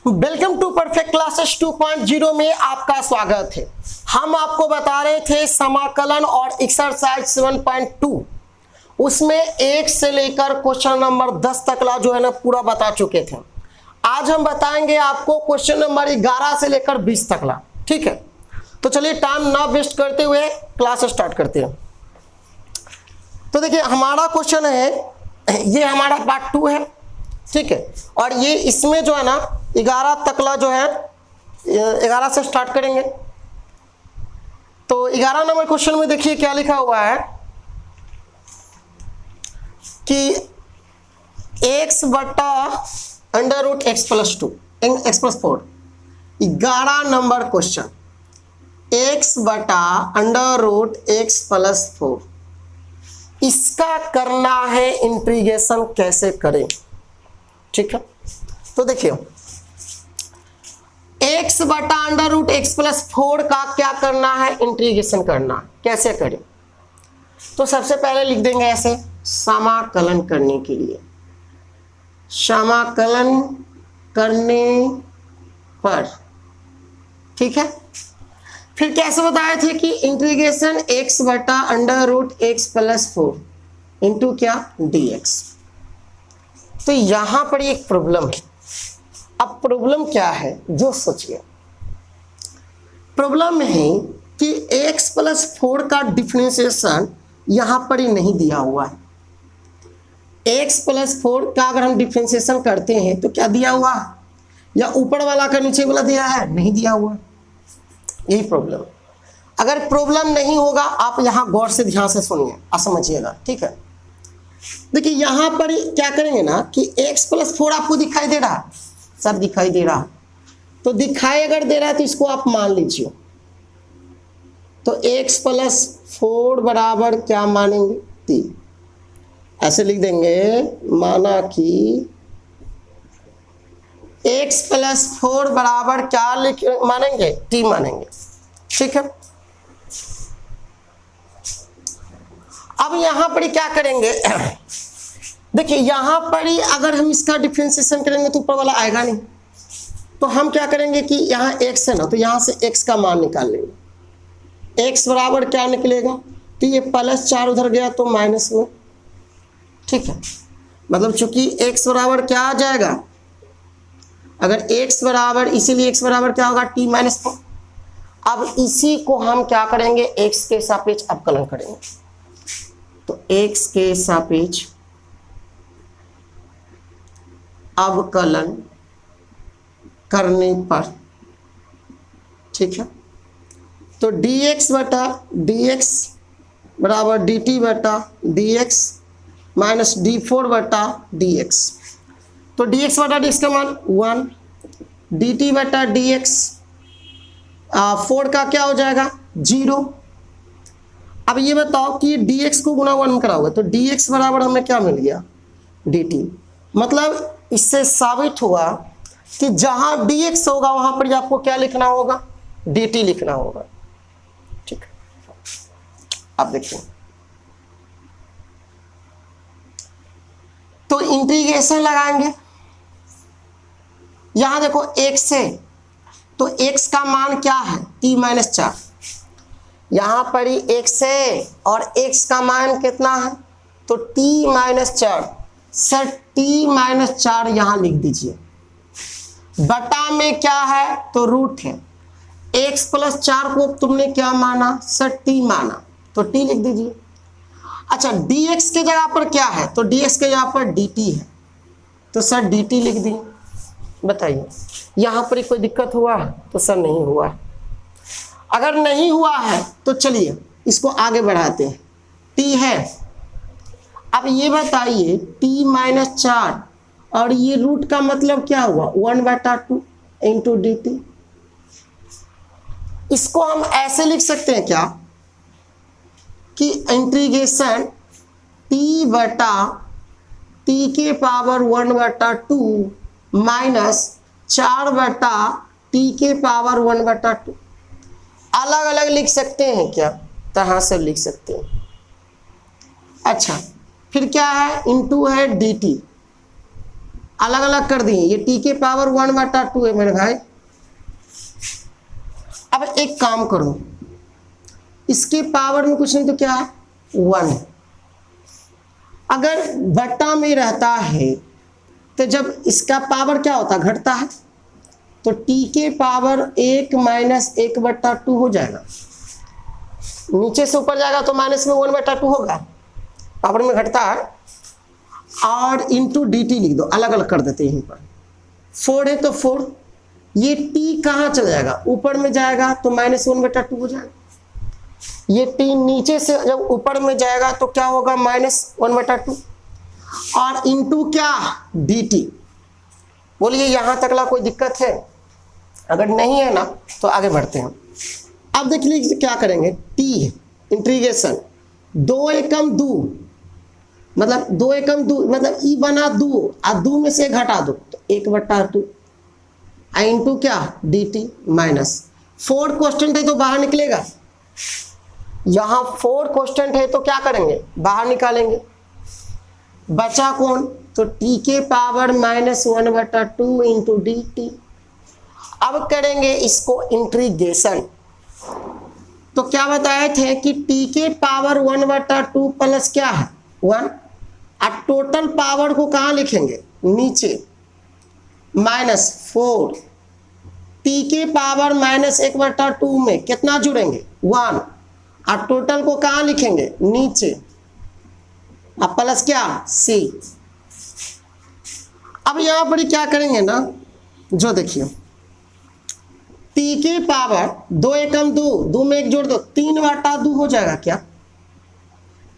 Welcome to perfect classes 2.0 में आपका स्वागत है। हम आपको बता रहे थे समाकलन और एक्सरसाइज 7.2 उसमें 1 से लेकर क्वेश्चन नंबर 10 तक ला जो है ना पूरा बता चुके थे। आज हम बताएंगे आपको क्वेश्चन नंबर 11 से लेकर 20 तक ला। ठीक है, तो चलिए टाइम ना वेस्ट करते हुए क्लास स्टार्ट करते हैं। तो देखिए हमारा क्वेश्चन है, ये हमारा पार्ट 2 है। ठीक है, और ये इसमें जो है ना 11 तकला जो है 11 से स्टार्ट करेंगे। तो 11 नंबर क्वेश्चन में देखिए क्या लिखा हुआ है कि x बटा under root x plus 2 x plus 4। 11 number question x बटा अंडर रूट एक्स प्लस 4, इसका करना है इंटीग्रेशन कैसे करें। ठीक है, तो देखिए x बटा अंडर रूट एक्स प्लस 4 का क्या करना है, इंटीग्रेशन करना। कैसे करें, तो सबसे पहले लिख देंगे ऐसे, समाकलन करने के लिए, समाकलन करने पर। ठीक है, फिर कैसे बताए थे कि इंटीग्रेशन x बटा under root x plus 4 into क्या dx। तो यहां पर एक प्रॉब्लम है। अब प्रॉब्लम क्या है जो सोचिए, प्रॉब्लम है कि x प्लस 4 का डिफरेंशिएशन यहां पर ही नहीं दिया हुआ है। x प्लस 4 का अगर हम डिफरेंशिएशन करते हैं तो क्या दिया हुआ है, या ऊपर वाला का नीचे वाला दिया है, नहीं दिया हुआ। यही प्रॉब्लम। अगर प्रॉब्लम नहीं होगा आप यहां गौर से ध्यान से सुनिए और समझिएगा। ठीक है, देखिए यहां पर क्या करेंगे ना कि x प्लस 4 आपको दिखाई दे रहा है, सब दिखाई दे रहा, तो दिखाई अगर दे रहा है तो इसको आप मान लीजिए। तो x प्लस 4 बराबर क्या मानेंगे, 3। ऐसे लिख देंगे, माना कि x प्लस 4 बराबर क्या मानेंगे, t मानेंगे। ठीक है, अब यहां पर क्या करेंगे, देखिए यहां पर ही अगर हम इसका डिफरेंशिएशन करेंगे तो ऊपर वाला आएगा नहीं। तो हम क्या करेंगे कि यहाँ x है ना, तो यहां से x का मान निकाल लेंगे। x बराबर क्या निकलेगा, तो ये प्लस 4 उधर गया तो माइनस में। ठीक है, मतलब चूंकि x बराबर क्या आ जाएगा, अगर x बराबर, इसीलिए x बराबर क्या होगा, t माइनस 4। अब इसी को हम क्या करेंगे, x के सापेक्ष अवकलन करेंगे। तो x के सापेक्ष अवकलन करने पर, ठीक है, तो dx बटा dx बराबर dt बटा dx माइनस d4 बटा dx। तो dx बटा dx का मान 1, dt बटा dx 4 का क्या हो जाएगा, 0। अब ये बताओ कि dx को गुना 1 में कराओगे तो dx बराबर हमें क्या मिल गया, dt। मतलब इससे साबित हुआ कि जहां dx होगा वहां पर आपको क्या लिखना होगा, dt लिखना होगा। ठीक है, अब देखिए, तो इंटीग्रेशन लगाएंगे। यहां देखो x है, तो x का मान क्या है, t माइनस 4। यहां पर ही x है और x का मान कितना है, तो t minus 4। Sir t minus 4 यहां लिख दीजिए, बटा में क्या है, तो रूट है। x प्लस 4 को तुमने क्या माना, सर t माना, तो t लिख दीजिए। अच्छा dx के जगह पर क्या है, तो dx के जगह पर dt है, तो सर dt लिख दिए। बताइए यहां पर कोई दिक्कत हुआ है, तो सर नहीं हुआ है। अगर नहीं हुआ है तो चलिए इसको आगे बढ़ाते हैं, t है। अब ये बताइए t माइनस 4 और ये रूट का मतलब क्या हुआ, 1 बटा 2 इंटू dt। इसको हम ऐसे लिख सकते हैं क्या कि इंटीग्रेशन t बटा t के पावर 1 बटा 2 माइनस 4 बटा t के पावर 1 बटा 2। अलग अलग लिख सकते हैं क्या, तरह से लिख सकते हैं। अच्छा फिर क्या है, इंटू है dt। अलग अलग कर दिए, ये टी के पावर 1/2 है मेरे भाई। अब एक काम करो, इसके पावर में कुछ नहीं तो क्या है 1। अगर बट्टा में रहता है तो जब इसका पावर क्या होता है घटता है, तो टी के पावर 1 - 1/2 हो जाएगा। नीचे से ऊपर जाएगा तो माइनस में 1/2 होगा, पावर में घटता है। और इंटू डी टी लिख दो, अलग अलग कर देते हैं यहीं पर। 4 है तो 4, ये टी कहाँ चला जाएगा, ऊपर में जाएगा तो -1/2 हो जाएगा। ये टी नीचे से जब ऊपर में जाएगा तो क्या होगा -1/2, और इंटू क्या डी टी। बोलिए यहाँ तकला कोई दिक्कत है? अगर नहीं है ना तो आगे बढ़ते हैं। अब देख लीजिए क्या करेंगे, टी इंटीग्रेशन 2 एकम 2, मतलब 2 एकम 2 मतलब ई बना 2 और 2 में से घटा दो तो 1/2 इंटू क्या डी टी माइनस 4 कांस्टेंट है तो बाहर निकलेगा। यहाँ 4 कांस्टेंट है तो क्या करेंगे बाहर निकालेंगे, बचा कौन, तो टी के पावर -1/2 इंटू डी टी। अब करेंगे इसको इंटीग्रेशन, तो क्या बताए थे कि टी के पावर 1/2 प्लस क्या है 1, और टोटल पावर को कहाँ लिखेंगे नीचे, -4 टी के पावर -1/2 में कितना जुड़ेंगे 1, और टोटल को कहाँ लिखेंगे नीचे, अब प्लस क्या सी। अब यहां पर क्या करेंगे ना, जो देखिए टी के पावर 2 एकम 2, 2 में 1 जोड़ दो 3/2 हो जाएगा क्या,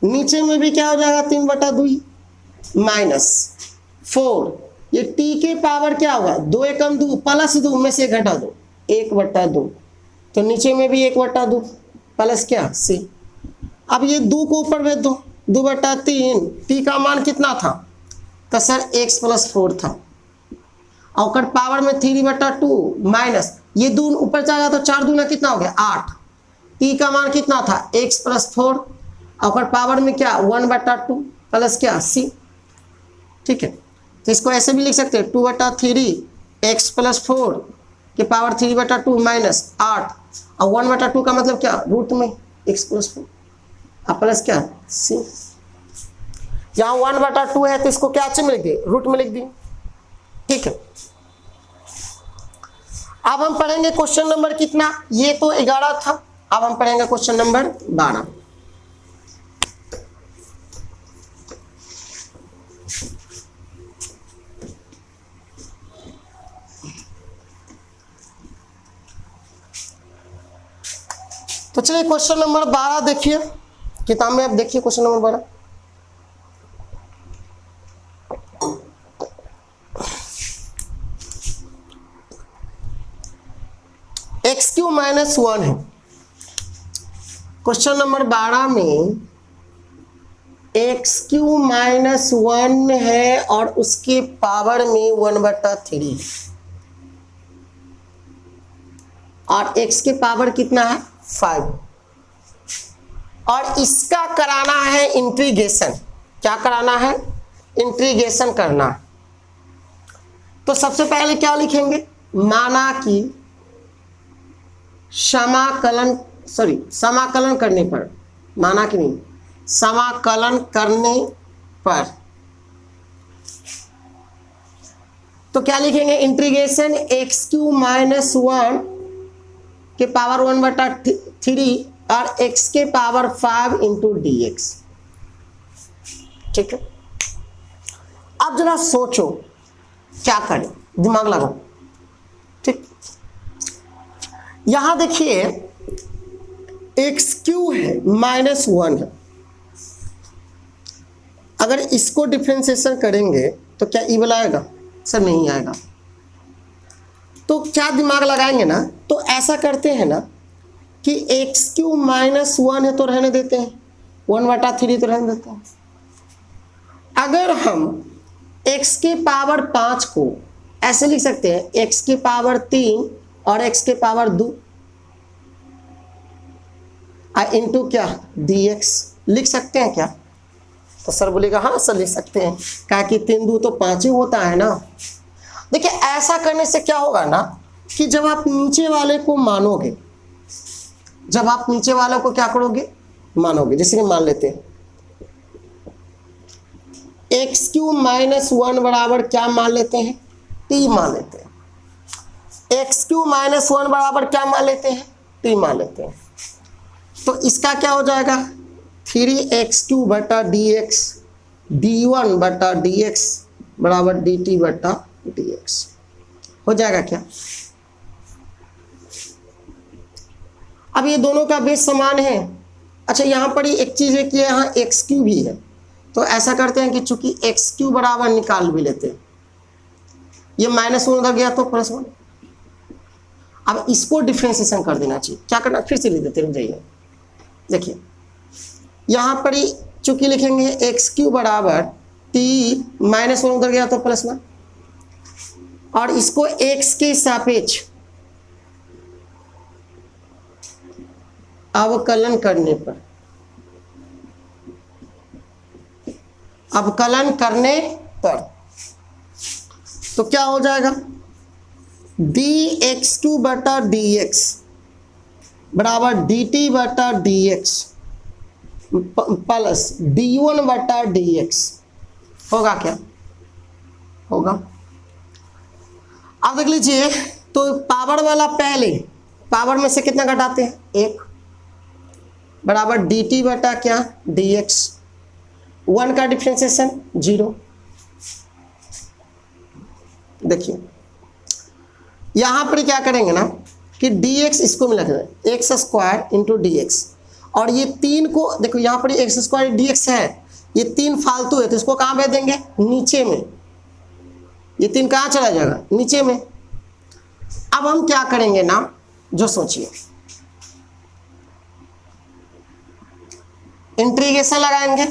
नीचे में भी क्या हो जाएगा 3/2 ही, -4 ये टी के पावर क्या होगा 2 एकम 2 प्लस 2 में से घटा दो 1/2, तो नीचे में भी 1/2 प्लस क्या सी। अब ये 2 को ऊपर भेज दो, 2/3, टी का मान कितना था, तो सर x + 4 था, और पावर में 3/2 माइनस ये 2 ऊपर जाएगा तो 4 दूना कितना हो गया 8, टी का मान कितना था x + 4, और पावर में क्या 1/2 प्लस क्या सी। ठीक है, तो इसको ऐसे भी लिख सकते हैं 2/3 x + 4 के पावर 3/2 माइनस 8, और 1/2 का मतलब क्या रूट में x + 4 और प्लस क्या सी। यहाँ 1/2 है तो इसको क्या में लिख दिए रूट में लिख दिए। ठीक है, अब हम पढ़ेंगे क्वेश्चन नंबर कितना, ये तो 11 था, अब हम पढ़ेंगे क्वेश्चन नंबर 12। तो चलिए क्वेश्चन नंबर 12 देखिए, किताब में आप देखिए क्वेश्चन नंबर 12। x³ - 1 है। क्वेश्चन नंबर 12 में x³ - 1 है और उसके पावर में 1/3 है, और x के पावर कितना है 5, और इसका कराना है इंटीग्रेशन। क्या कराना है इंटीग्रेशन करना। तो सबसे पहले क्या लिखेंगे, माना कि समाकलन करने पर, माना कि नहीं समाकलन करने पर, तो क्या लिखेंगे इंटीग्रेशन x³ - 1 के पावर 1/3 और x के पावर 5 इंटू dx। ठीक है, अब जरा सोचो क्या करें, दिमाग लगाओ। ठीक, यहां देखिए x³ है -1 है, अगर इसको डिफरेंशिएशन करेंगे तो क्या ई वाला आएगा, सर नहीं आएगा। तो क्या दिमाग लगाएंगे ना, तो ऐसा करते हैं ना कि x³ - 1 है तो रहने देते हैं, 1/3 तो रहने देते हैं। अगर हम x के पावर 5 को ऐसे लिख सकते हैं, x के पावर 3 और x के पावर 2 इंटू क्या dx लिख सकते हैं क्या। तो सर बोलेगा हाँ सर लिख सकते हैं, क्या कि 3 2 तो 5 ही होता है ना। देखिए ऐसा करने से क्या होगा ना कि जब आप नीचे वाले को मानोगे, जब आप नीचे वाले को क्या करोगे, मानोगे, जैसे कि मान लेते हैं x³ - 1 बराबर क्या मान लेते हैं, t मान लेते हैं। x³ - 1 बराबर क्या मान लेते हैं, t मान लेते हैं। तो इसका क्या हो जाएगा 3x³ बटा dx d1 बटा dx बराबर dt बटा dx हो जाएगा क्या। अब ये दोनों का बेस समान है। अच्छा यहाँ पर ही एक चीज़ है कि यहाँ x³ भी है, तो ऐसा करते हैं कि चूंकि x³ बराबर निकाल भी लेते हैं, ये -1 उधर गया तो +1। अब इसको डिफ्रेंसिएशन कर देना चाहिए, क्या करना, फिर से लिख देते हैं, जाइए देखिए यहाँ पर ही चूंकि लिखेंगे x³ बराबर t -1 उधर गया तो +1, और इसको x के सापेक्ष अवकलन करने पर, अवकलन करने पर तो क्या हो जाएगा dx² बटा dx बराबर dt बटा dx प्लस d1 बटा dx होगा क्या, होगा। अब देख लीजिए, तो पावर वाला पहले पावर में से कितना घटाते हैं, 1 बराबर dt बटा क्या dx, 1 का डिफ्रेंसिएशन 0। देखिए यहाँ पर क्या करेंगे ना कि dx इसको मिला दें x² इंटू dx, और ये 3 को देखो यहाँ पर x² dx है, ये 3 फालतू है तो इसको कहाँ भेज देंगे, नीचे में। ये 3 कहाँ चला जाएगा, नीचे में। अब हम क्या करेंगे ना, जो सोचिए इंटीग्रेशन लगाएंगे।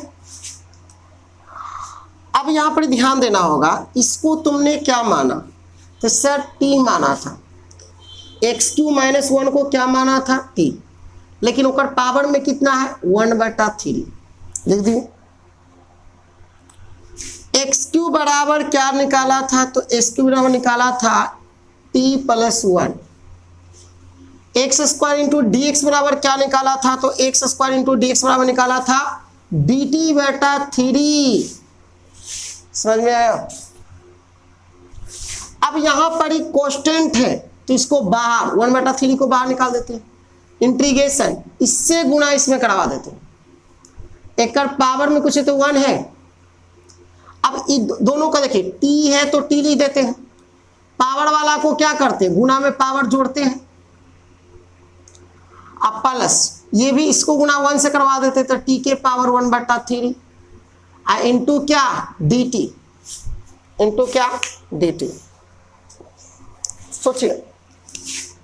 अब यहाँ पर ध्यान देना होगा, इसको तुमने क्या माना, तो सर t माना था, x³ - 1 को क्या माना था t, लेकिन ऊपर पावर में कितना है 1/3 लिख दिए। x³ बराबर क्या निकाला था, तो x³ बराबर निकाला था t + 1। x² इंटू dx बराबर क्या निकाला था, तो x² इंटू dx बराबर निकाला था dt बटा 3। समझ में आया। अब यहां पर ही कांस्टेंट है तो इसको बाहर 1/3 को बाहर निकाल देते हैं, इंटीग्रेशन इससे गुना इसमें करवा देते हैं, एक पावर में कुछ है तो 1 है। अब दोनों का देखिए t है तो t लिख देते हैं, पावर वाला को क्या करते हैं, गुना में पावर जोड़ते हैं। अब प्लस ये भी इसको गुना 1 से करवा देते तो t के पावर 1/3 इंटू क्या dt, इंटू क्या dt। सोचिए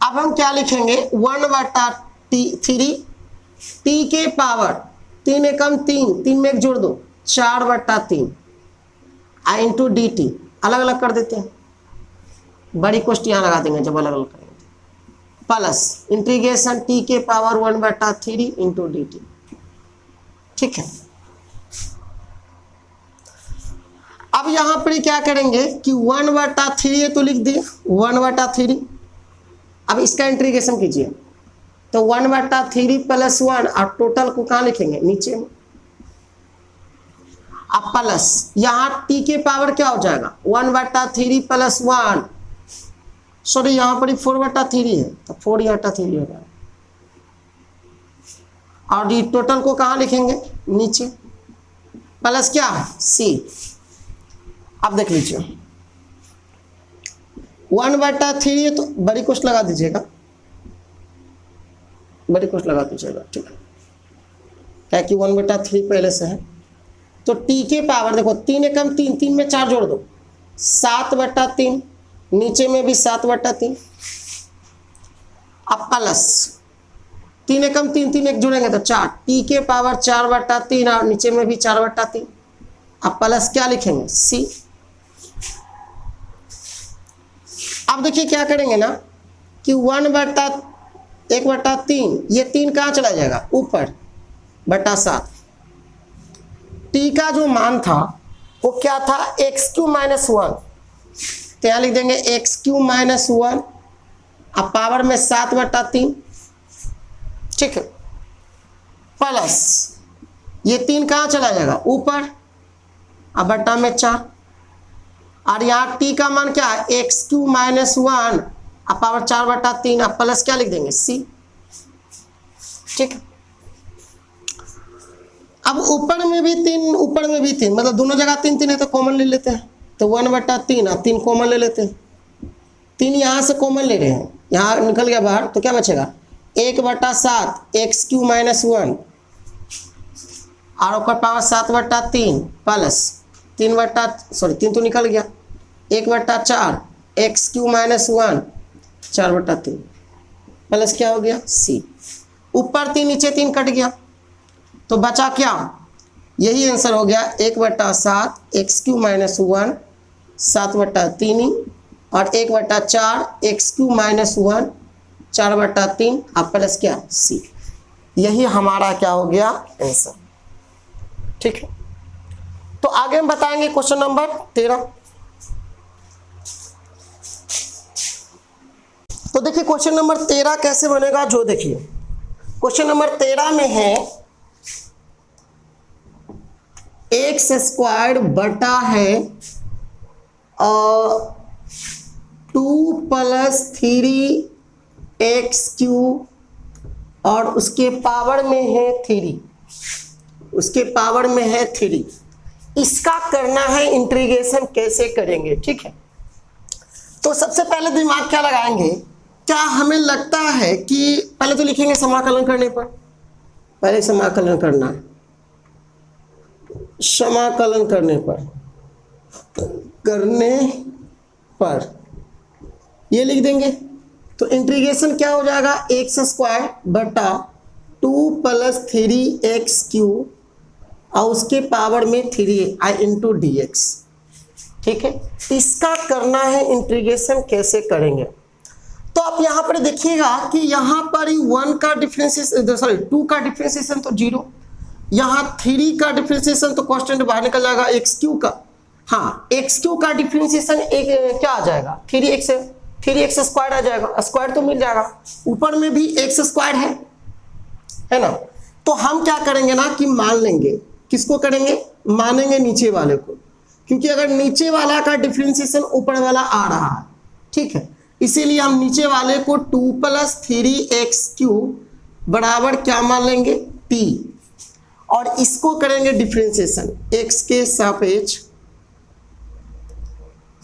अब हम क्या लिखेंगे 1/3 t के पावर 3 एकम 3, 3 में 1 जोड़ दो 4/3 इंटू dt। अलग अलग कर देते हैं, बड़ी कोष्ट यहाँ लगा देंगे जब अलग अलग करेंगे, प्लस इंटीग्रेशन t के पावर 1/3 इंटू dt। ठीक है। अब यहाँ पर क्या करेंगे कि 1/3 है तो लिख दिए 1/3। अब इसका इंटीग्रेशन कीजिए तो 1/3 + 1, और टोटल को कहाँ लिखेंगे, नीचे में। अब प्लस यहाँ t के पावर क्या हो जाएगा 1/3 + 1, सॉरी यहाँ पर 4/3 है तो 4/3 हो जाएगा, और ये टोटल को कहाँ लिखेंगे, नीचे, प्लस क्या c। अब देख लीजिए 1/3 है तो बड़ी कोष्ट लगा दीजिएगा, बड़ी कोष्ट लगा दीजिएगा, ठीक है, क्या कि 1/3 पहले से है। तो t के पावर देखो 3 एकम 3, 3 में 4 जोड़ दो 7/3, नीचे में भी 7/3। अब प्लस 3 एकम 3, 3 एक जोड़ेंगे तो 4, t के पावर 4/3 और नीचे में भी 4/3। अब प्लस क्या लिखेंगे c। अब देखिए क्या करेंगे ना कि 1/3 ये 3 कहाँ चला जाएगा, ऊपर बटा 7, t t का जो मान था वो क्या था, एक्स क्यू माइनस वन, तो यहाँ लिख देंगे एक्स क्यू माइनस वन, अब पावर में 7/3, ठीक है, प्लस ये 3 कहाँ चला जाएगा ऊपर, अब बट्टा में 4, और यहाँ t का मान क्या है, एक्स क्यू माइनस वन, अब पावर 4/3, अब प्लस क्या लिख देंगे c, ठीक है। अब ऊपर में भी 3, ऊपर में भी 3, मतलब दोनों जगह 3 3 है तो कॉमन ले लेते हैं, तो 1/3, अब 3 कॉमन ले लेते हैं, 3 यहाँ से कॉमन ले रहे हैं, यहाँ निकल गया बाहर, तो क्या बचेगा 1/7 एक्स क्यू माइनस वन, और ऊपर पावर 7/3 प्लस 3 तो निकल गया, 1/4 x Q minus one, 4/3 plus क्या हो गया c, ऊपर 3 नीचे 3 कट गया, तो बचा क्या, यही आंसर हो गया 1/7 एक्स क्यू माइनस वन, 7/3 और 1/4 एक्स क्यू माइनस वन, 4/3, अब प्लस क्या c, यही हमारा क्या हो गया आंसर, ठीक है। तो आगे हम बताएंगे क्वेश्चन नंबर 13। तो देखिए क्वेश्चन नंबर 13 कैसे बनेगा, जो देखिए क्वेश्चन नंबर 13 में है एक्स स्क्वायर बटा है 2 + 3x³ और उसके पावर में है 3, उसके पावर में है 3, इसका करना है इंटीग्रेशन, कैसे करेंगे, ठीक है। तो सबसे पहले दिमाग क्या लगाएंगे, क्या हमें लगता है कि पहले तो लिखेंगे समाकलन करने पर, पहले समाकलन करना है, समाकलन करने पर ये लिख देंगे, तो इंटीग्रेशन क्या हो जाएगा, x² बटा 2 + 3x³ और उसके पावर में 3 इंटू dx, ठीक है। इसका करना है इंटीग्रेशन, कैसे करेंगे। तो आप यहाँ पर देखिएगा कि यहाँ पर 1 का डिफरेंशिएशन, सॉरी 2 का डिफरेंशिएशन तो 0, यहाँ 3 का डिफरेंशिएशन तो कांस्टेंट बाहर निकल जाएगा, x³ का, हाँ x³ का डिफरेंशिएशन एक क्या आ जाएगा 3x² आ जाएगा, स्क्वायर तो मिल जाएगा, ऊपर में भी x² है ना। तो हम क्या करेंगे ना कि मान लेंगे, किसको करेंगे, मानेंगे नीचे वाले को, क्योंकि अगर नीचे वाला का डिफरेंशिएशन ऊपर वाला आ रहा है, ठीक है, इसीलिए हम नीचे वाले को 2 + 3x³ बराबर क्या मान लेंगे t, और इसको करेंगे डिफरेंशिएशन x के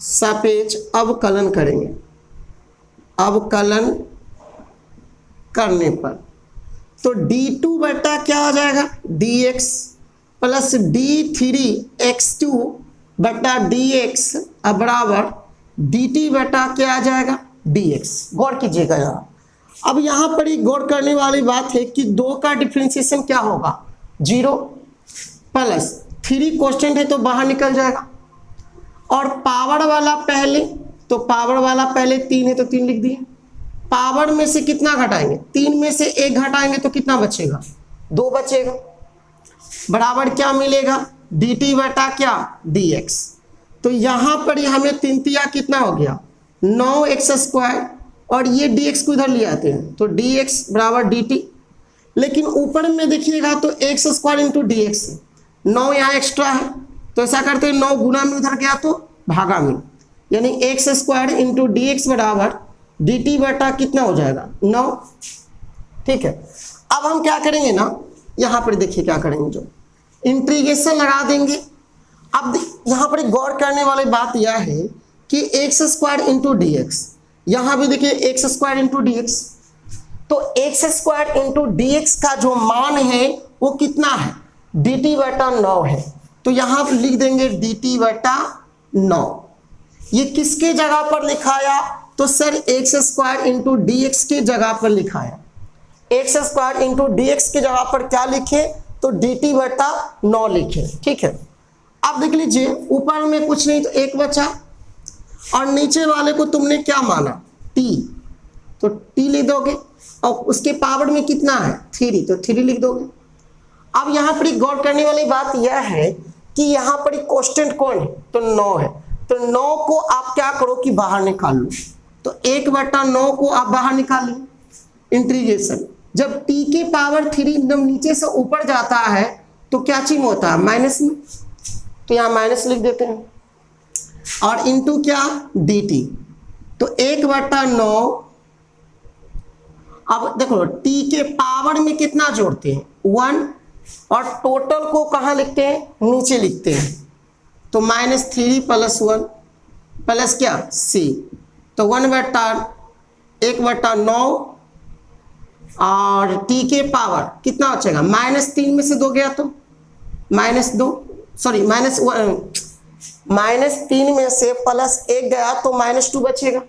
सापेक्ष अवकलन करेंगे, अवकलन करने पर तो d2 बटा क्या आ जाएगा dx प्लस d3x² बटा dx बराबर dt बटा क्या आ जाएगा dx। गौर कीजिएगा यहाँ, अब यहाँ पर ही गौर करने वाली बात है कि 2 का डिफरेंशिएशन क्या होगा 0 प्लस 3 कांस्टेंट है तो बाहर निकल जाएगा, और पावर वाला पहले, तो पावर वाला पहले 3 है तो 3 लिख दिए, पावर में से कितना घटाएंगे, 3 में से 1 घटाएंगे तो कितना बचेगा 2 बचेगा, बराबर क्या मिलेगा dt बटा क्या dx। तो यहाँ पर ही हमें 3 तिया कितना हो गया 9x², और ये dx को इधर ले आते हैं तो dx बराबर dt, लेकिन ऊपर में देखिएगा तो x² इंटू dx, 9 यहाँ एक्स्ट्रा है तो ऐसा करते हैं 9 गुना में उधर गया तो भागा में, यानी x² इंटू dx बराबर dt बटा कितना हो जाएगा 9, ठीक है। अब हम क्या करेंगे ना, यहाँ पर देखिए क्या करेंगे, जो इंटीग्रेशन लगा देंगे। अब यहाँ पर गौर करने वाली बात यह है कि x² इंटू dx, यहाँ भी देखिए x² इंटू dx, तो x² इंटू dx का जो मान है वो कितना है dt बटा 9 है, तो यहाँ लिख देंगे dt बटा 9। ये किसके जगह पर लिखाया, तो सर x² इंटू dx के जगह पर लिखाया, x² इंटू dx के जगह पर क्या लिखे, तो dt बटा 9 लिखे, ठीक है। अब देख लीजिए ऊपर में कुछ नहीं तो 1 बचा, और नीचे वाले को तुमने क्या माना t, तो t लिख दोगे, और उसके पावर में कितना है 3 तो 3 लिख दोगे, अब यहाँ पर गौर करने वाली बात यह है कि यहाँ पर कांस्टेंट कौन है, तो 9 है। तो 9 को आप क्या करो कि बाहर निकाल लो, तो 1/9 को आप बाहर निकालिए। इंटीग्रेशन जब t के पावर 3 एकदम नीचे से ऊपर जाता है तो क्या चिन्ह होता है, माइनस में, तो यहाँ माइनस लिख देते हैं। और इंटू क्या, dt, तो 1/9। अब देखो t के पावर में कितना जोड़ते हैं, 1, और टोटल को कहाँ लिखते हैं, नीचे लिखते हैं, तो -3 + 1 प्लस क्या c, तो 1/9 और t के पावर कितना बचेगा, -3 में से 2 गया तो -2, सॉरी -3 में से +1 गया तो -2 बचेगा।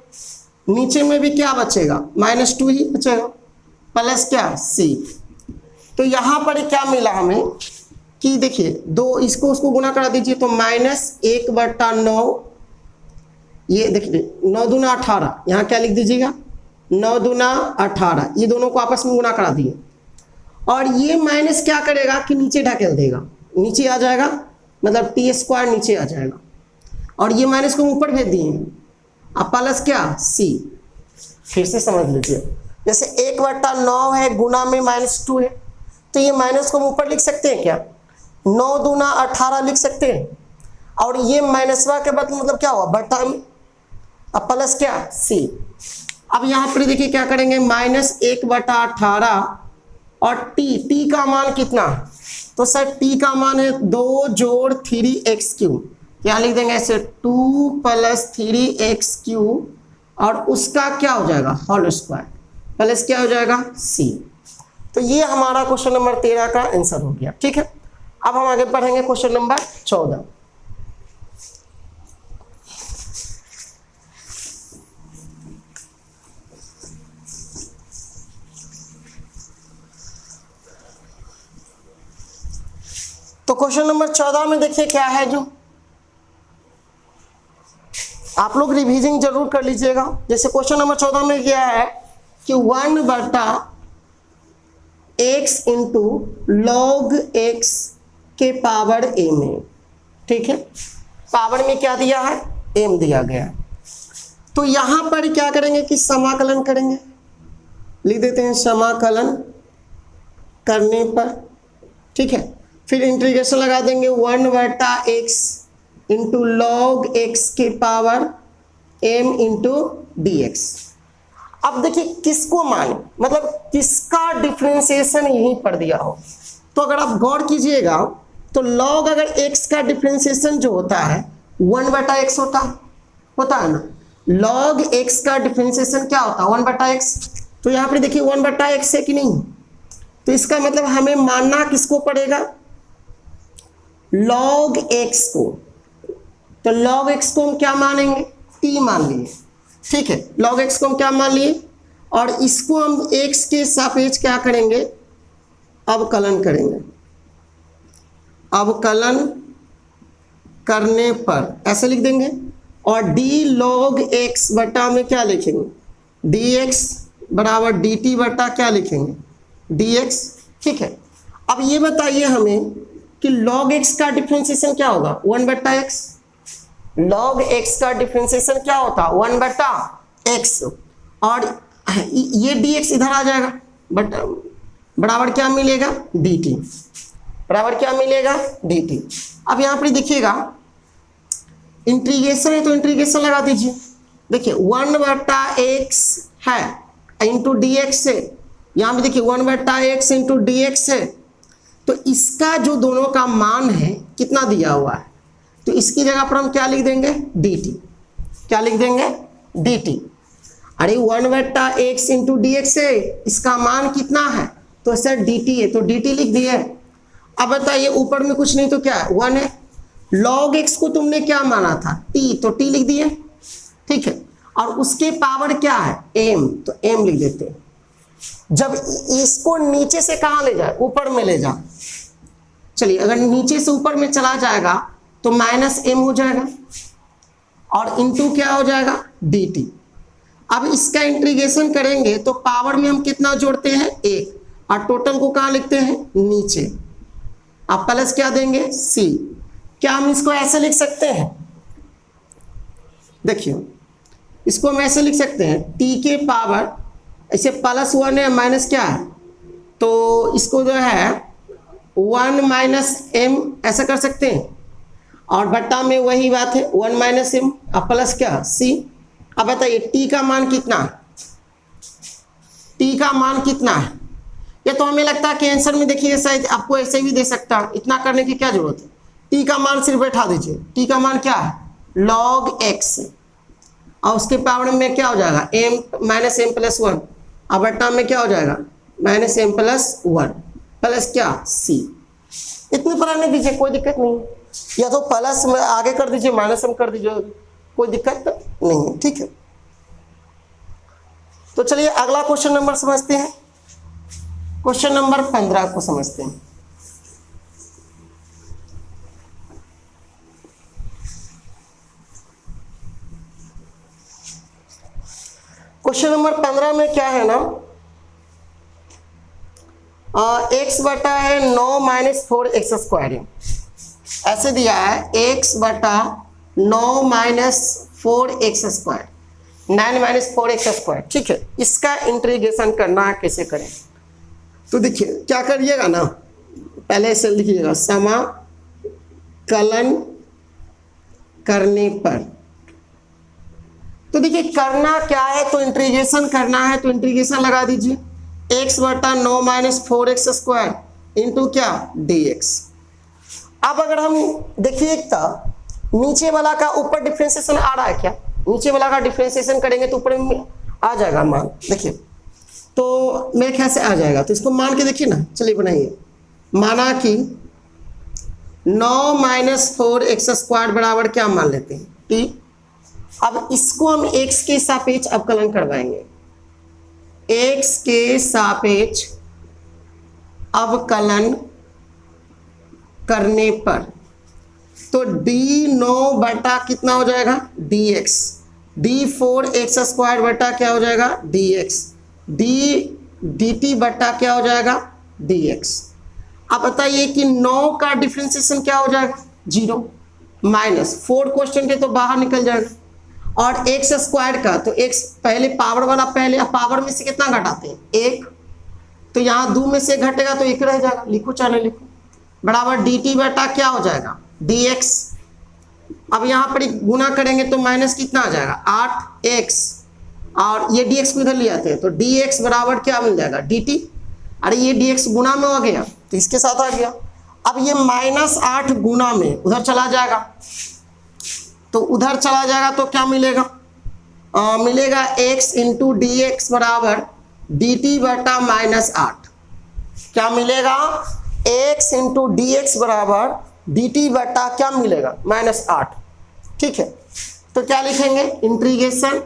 नीचे में भी क्या बचेगा, -2 ही बचेगा, प्लस क्या c। तो यहाँ पर क्या मिला हमें कि देखिए 2, इसको उसको गुना करा दीजिए, तो -1/9, ये देखिए 9 दूना 18, यहाँ क्या लिख दीजिएगा, 9 दूना 18, ये दोनों को आपस में गुना करा दिए। और ये माइनस क्या करेगा कि नीचे ढकेल देगा, नीचे आ जाएगा, मतलब t² नीचे आ जाएगा, और ये माइनस को ऊपर भेज दिए, अब प्लस क्या c। फिर से समझ लीजिए, जैसे 1/9 है गुना में -2 है, तो ये माइनस को ऊपर लिख सकते हैं क्या, 9 दूना 18 लिख सकते हैं, और ये माइनसवा के बाद मतलब क्या हुआ, बटा में, अब प्लस क्या c। अब यहाँ पर देखिए क्या करेंगे, -1/18 और t का मान कितना, तो सर t का मान है 2 जोड़ 3x3, क्या लिख देंगे ऐसे, 2 + 3x3, और उसका क्या हो जाएगा, होल स्क्वायर, प्लस क्या हो जाएगा c। तो ये हमारा क्वेश्चन नंबर 13 का आंसर हो गया। ठीक है, अब हम आगे बढ़ेंगे क्वेश्चन नंबर 14। तो क्वेश्चन नंबर 14 में देखिए क्या है, जो आप लोग रिवीजन जरूर कर लीजिएगा। जैसे क्वेश्चन नंबर 14 में क्या है कि 1/x इंटू log x के पावर m है। ठीक है, पावर में क्या दिया है, m दिया गया। तो यहां पर क्या करेंगे कि समाकलन करेंगे, लिख देते हैं समाकलन करने पर। ठीक है, फिर इंटीग्रेशन लगा देंगे 1/x इंटू log x के पावर m इंटू dx। अब देखिए किसको माने, मतलब किसका डिफरेंशिएशन यहीं पर दिया हो। तो अगर आप गौर कीजिएगा तो log अगर x का डिफरेंशिएशन जो होता है 1/x होता है ना, log x का डिफरेंशिएशन क्या होता है 1/x। तो यहाँ पर देखिए 1/x है कि नहीं, तो इसका मतलब हमें मानना किसको पड़ेगा, log x को। तो log x को हम क्या मानेंगे, t मान लिए। ठीक है, log x को हम क्या मान लिए, और इसको हम x के सापेक्ष क्या करेंगे, अवकलन करेंगे। अवकलन करने पर ऐसे लिख देंगे, और d log x बटा में क्या लिखेंगे, dx बराबर dt बटा क्या लिखेंगे, dx। ठीक है, अब ये बताइए हमें कि log x का डिफरेंशिएशन क्या होगा 1/x। log x का डिफरेंशिएशन क्या होता है 1/x, और ये dx इधर आ जाएगा, बट बराबर क्या मिलेगा dt, बराबर क्या मिलेगा dt। अब यहाँ पर देखिएगा इंटीग्रेशन है, तो इंटीग्रेशन लगा दीजिए। देखिए 1/x है इंटू dx है, यहाँ पे देखिए 1/x इंटू dx है, तो इसका जो दोनों का मान है कितना दिया हुआ है, तो इसकी जगह पर हम क्या लिख देंगे dt, क्या लिख देंगे dt। अरे 1/x इंटू dx है, इसका मान कितना है, तो सर dt है, तो dt लिख दिए। अब बताइए ऊपर में कुछ नहीं तो क्या है 1 है, log x को तुमने क्या माना था t, तो t लिख दिए। ठीक है, और उसके पावर क्या है m, तो m लिख देते हैं। जब इसको नीचे से कहाँ ले जाए, ऊपर में ले जा, चलिए अगर नीचे से ऊपर में चला जाएगा तो -m हो जाएगा, और इंटू क्या हो जाएगा dt। अब इसका इंटीग्रेशन करेंगे तो पावर में हम कितना जोड़ते हैं 1, और टोटल को कहाँ लिखते हैं नीचे, आप प्लस क्या देंगे सी। क्या हम इसको ऐसे लिख सकते हैं, देखिए इसको हम ऐसे लिख सकते हैं टी के पावर, ऐसे +1 है माइनस क्या है, तो इसको जो है 1 माइनस एम ऐसा कर सकते हैं, और बट्टा में वही बात है 1 माइनस एम अब प्लस क्या सी। अब बताइए टी का मान कितना है, टी का मान कितना है। ये तो हमें लगता है कि आंसर में देखिए शायद आपको ऐसे भी दे सकता है, इतना करने की क्या जरूरत है। टी का मान सिर्फ बैठा दीजिए, टी का मान क्या है log x, और उसके पावर में क्या हो जाएगा m माइनस एम प्लस 1, अब बट्टा में क्या हो जाएगा माइनस एम प्लस 1 प्लस क्या सी। इतने पर आने दीजिए, कोई दिक्कत नहीं, या तो प्लस में आगे कर दीजिए माइनस में कर दीजिए, कोई दिक्कत नहीं है, ठीक है। तो चलिए अगला क्वेश्चन नंबर समझते हैं, क्वेश्चन नंबर 15 को समझते हैं। क्वेश्चन नंबर 15 में क्या है ना, x बटा है 9 माइनस 4x स्क्वायर है, ऐसे दिया है x बटा 9 minus 4x square, 9 minus 4x square, ठीक है। इसका इंटीग्रेशन करना है, कैसे करें। तो देखिए क्या करिएगा ना, पहले से लिखिएगा समाकलन करने पर। तो देखिए करना क्या है, तो इंटीग्रेशन करना है, तो इंटीग्रेशन लगा दीजिए x बटा 9 माइनस 4x स्क्वायर इंटू क्या dx। अब अगर हम देखिए तो नीचे वाला का ऊपर डिफरेंशिएशन आ रहा है क्या, नीचे वाला का डिफरेंशिएशन करेंगे तो ऊपर में आ जाएगा मान, देखिए तो मेरे ख्याल से आ जाएगा। तो इसको मान के देखिए ना, चलिए बनाइए, माना कि 9 माइनस 4x स्क्वायर बराबर क्या मान लेते हैं t। अब इसको हम x के सापेक्ष अवकलन करवाएंगे, x के सापेक्ष अवकलन करने पर तो d9 बटा कितना हो जाएगा dx, d4x स्क्वायर बटा क्या हो जाएगा dx, dt बटा क्या हो जाएगा dx। अब बताइए कि 9 का डिफरेंशिएशन क्या हो जाएगा 0, माइनस 4 क्वेश्चन के तो बाहर निकल जाएगा, और x स्क्वायर का तो x पहले पावर वाला, पहले पावर में से कितना घटाते हैं 1, तो यहाँ 2 में से घटेगा तो 1 रह जाएगा, लिखो चाहे लिखो, बराबर dt बटा क्या हो जाएगा dx। अब यहाँ पर गुना करेंगे तो माइनस कितना आ जाएगा 8x, और ये dx को इधर ले आते हैं तो dx बराबर क्या मिल जाएगा dt। अरे ये dx गुना में हो गया तो इसके साथ आ गया। अब ये -8 गुना में उधर चला जाएगा, तो उधर चला जाएगा तो क्या मिलेगा, मिलेगा x इंटू डी एक्स बराबर dt बटा -8। क्या मिलेगा x इंटू डी एक्स बराबर dt बटा क्या मिलेगा -8, ठीक है। तो क्या लिखेंगे इंटीग्रेशन।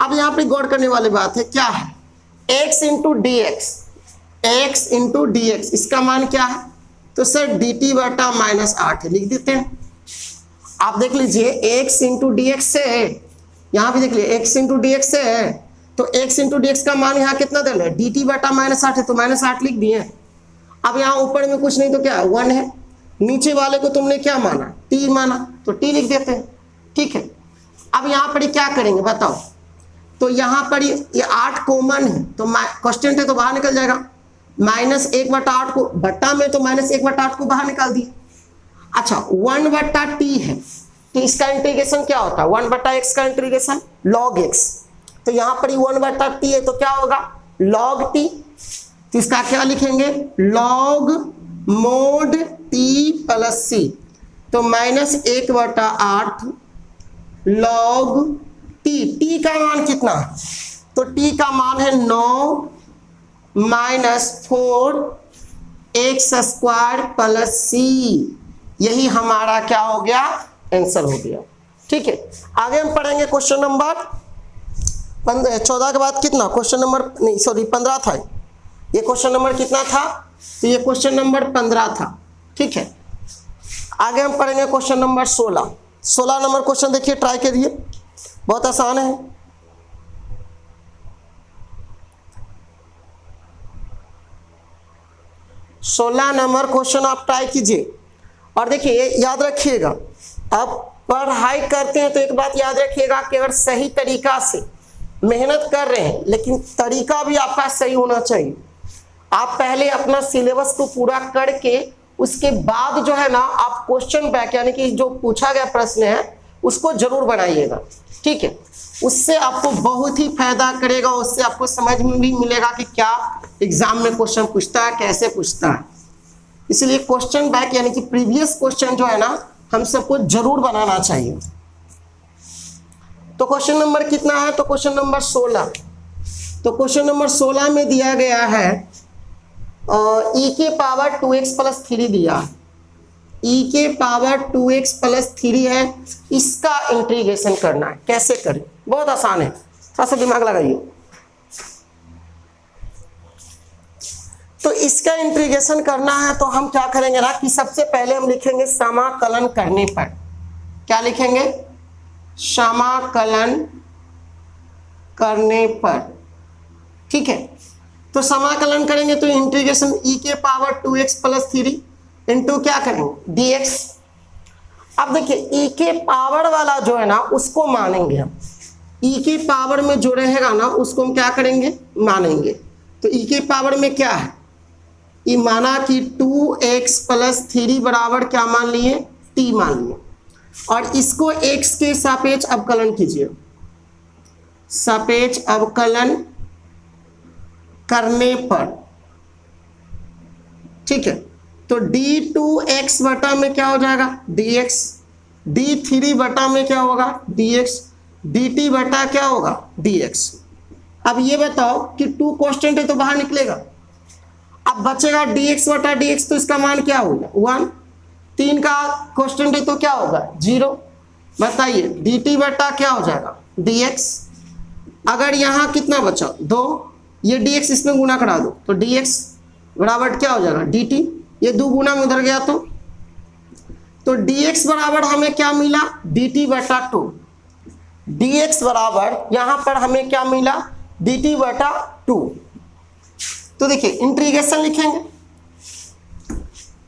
अब यहाँ पे गौर करने वाली बात है, क्या है x into D x, x into D x, इसका मान क्या है, तो सर dt बटा -8 है, लिख देते हैं। आप देख लीजिए x इंटू डी एक्स से है, यहाँ भी देख लीजिए x इंटू डी एक्स से है, तो x इंटू डी एक्स का मान यहाँ कितना दे रहा है dt बटा -8 है, तो -8 लिख दिए। अब यहाँ ऊपर में कुछ नहीं तो क्या 1 है, नीचे वाले को तुमने क्या माना t माना, तो t लिख देते हैं, ठीक है। अब यहाँ पर क्या करेंगे बताओ, तो यहाँ पर ये 8 कॉमन है तो कांस्टेंट है तो बाहर निकल जाएगा, -1/8 को बट्टा में तो -1/8 को बाहर निकाल दिए। अच्छा 1/t है तो इसका इंटीग्रेशन क्या होता है 1/x का इंटीग्रेशन log x, तो यहाँ पर 1/t है तो क्या होगा log t, तो इसका क्या लिखेंगे log mod t plus c, तो -1/8 log t, t का मान कितना, तो t का मान है 9 -4x स्क्वायर प्लस c, यही हमारा क्या हो गया आंसर हो गया, ठीक है। आगे हम पढ़ेंगे क्वेश्चन नंबर 14 के बाद कितना क्वेश्चन नंबर नहीं सॉरी 15 था, ये क्वेश्चन नंबर कितना था, तो ये क्वेश्चन नंबर 15 था, ठीक है। आगे हम पढ़ेंगे क्वेश्चन नंबर 16 नंबर क्वेश्चन देखिए, ट्राई करिए, बहुत आसान है। 16 नंबर क्वेश्चन आप ट्राई कीजिए। और देखिए याद रखिएगा, आप पढ़ाई करते हैं तो एक बात याद रखिएगा कि अगर सही तरीका से मेहनत कर रहे हैं, लेकिन तरीका भी आपका सही होना चाहिए। आप पहले अपना सिलेबस को पूरा करके उसके बाद जो है ना आप क्वेश्चन बैंक यानी कि जो पूछा गया प्रश्न है उसको जरूर बनाइएगा, ठीक है। उससे आपको बहुत ही फायदा करेगा, उससे आपको समझ में भी मिलेगा कि क्या एग्जाम में क्वेश्चन पूछता है, कैसे पूछता है। इसलिए क्वेश्चन बैंक यानी कि प्रीवियस क्वेश्चन जो है ना हम सबको जरूर बनाना चाहिए। तो क्वेश्चन नंबर कितना है? तो क्वेश्चन नंबर 16। तो क्वेश्चन नंबर 16 में दिया गया है e के पावर 2x प्लस 3 दिया है। e के पावर 2x प्लस 3 है, इसका इंटीग्रेशन करना है। कैसे करें? बहुत आसान है, थोड़ा सा दिमाग लगाइए। तो इसका इंटीग्रेशन करना है तो हम क्या करेंगे ना कि सबसे पहले हम लिखेंगे समाकलन करने पर। क्या लिखेंगे? समाकलन करने पर, ठीक है। तो समाकलन करेंगे तो इंटीग्रेशन e के पावर 2x प्लस 3 इंटू क्या करेंगे dx। अब देखिए e के पावर वाला जो है ना उसको मानेंगे हम, e के पावर में जो रहेगा ना उसको हम क्या करेंगे? मानेंगे। तो e के पावर में क्या है? ये माना कि 2x प्लस 3 बराबर क्या मान लिए? t मान लिए। और इसको x के सापेक्ष अवकलन कीजिए। सापेक्ष अवकलन करने पर, ठीक है। तो d2x बटा में क्या हो जाएगा? dx। d3 बटा में क्या होगा? dx। dt बटा क्या होगा? dx। अब ये बताओ कि 2 कांस्टेंट है तो बाहर निकलेगा। अब बचेगा dx बटा dx, तो इसका मान क्या होगा? 1। 3 का कांस्टेंट है तो क्या होगा? 0। बताइए dt बटा क्या हो जाएगा? dx। अगर यहाँ कितना बचा? 2, ये dx इसमें गुना करा दो तो dx बराबर क्या हो जाएगा? dt। ये 2 गुना में उधर गया तो dx बराबर हमें क्या मिला? dt बटा 2। dx बराबर यहाँ पर हमें क्या मिला? dt बटा 2। तो देखिए इंटीग्रेशन लिखेंगे।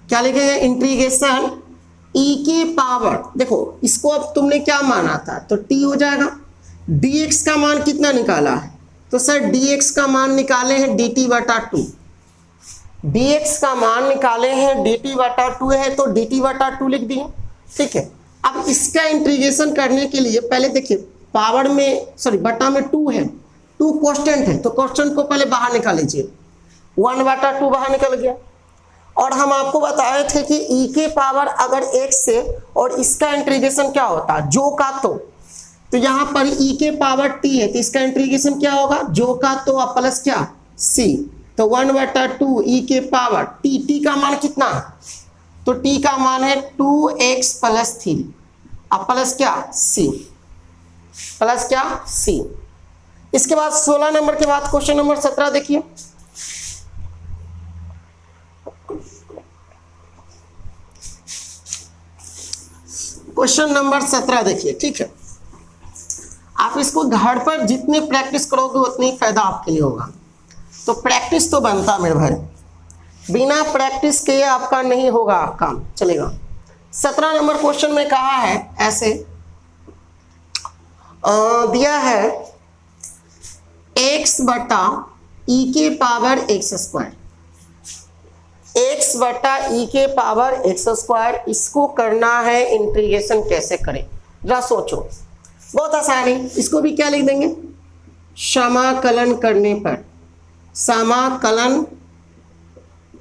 क्या लिखेंगे? इंटीग्रेशन e के पावर, देखो इसको अब तुमने क्या माना था तो t हो जाएगा। dx का मान कितना निकाला है? तो सर dx का मान निकाले हैं dt बटा 2। dx का मान निकाले हैं dt बटा 2 है तो dt बटा 2 लिख दिए, ठीक है। अब इसका इंटीग्रेशन करने के लिए पहले देखिए पावर में बटा में 2 है, 2 कांस्टेंट है तो कांस्टेंट को पहले बाहर निकाल लीजिए। 1 बटा 2 बाहर निकल गया। और हम आपको बताए थे कि e के पावर अगर x से और इसका इंटीग्रेशन क्या होता है? जो का तो यहाँ पर e के पावर t है तो इसका इंटीग्रेशन क्या होगा? जो का तो अब प्लस क्या? c। तो 1 बटा 2 e के पावर t का मान कितना? तो t का मान है 2x प्लस 3 अब प्लस क्या? c। प्लस क्या? c। इसके बाद 16 नंबर के बाद क्वेश्चन नंबर 17 देखिए। क्वेश्चन नंबर 17 देखिए, ठीक है। आप इसको घर पर जितनी प्रैक्टिस करोगे उतनी फायदा आपके लिए होगा। तो प्रैक्टिस तो बनता मेरे भाई, बिना प्रैक्टिस के आपका नहीं होगा काम, चलेगा। 17 नंबर क्वेश्चन में कहा है ऐसे दिया है x बटा e के पावर x स्क्वायर, x बटा e के पावर x स्क्वायर, इसको करना है इंटीग्रेशन। कैसे करें जरा सोचो, बहुत आसान है। इसको भी क्या लिख देंगे? समाकलन करने पर। समाकलन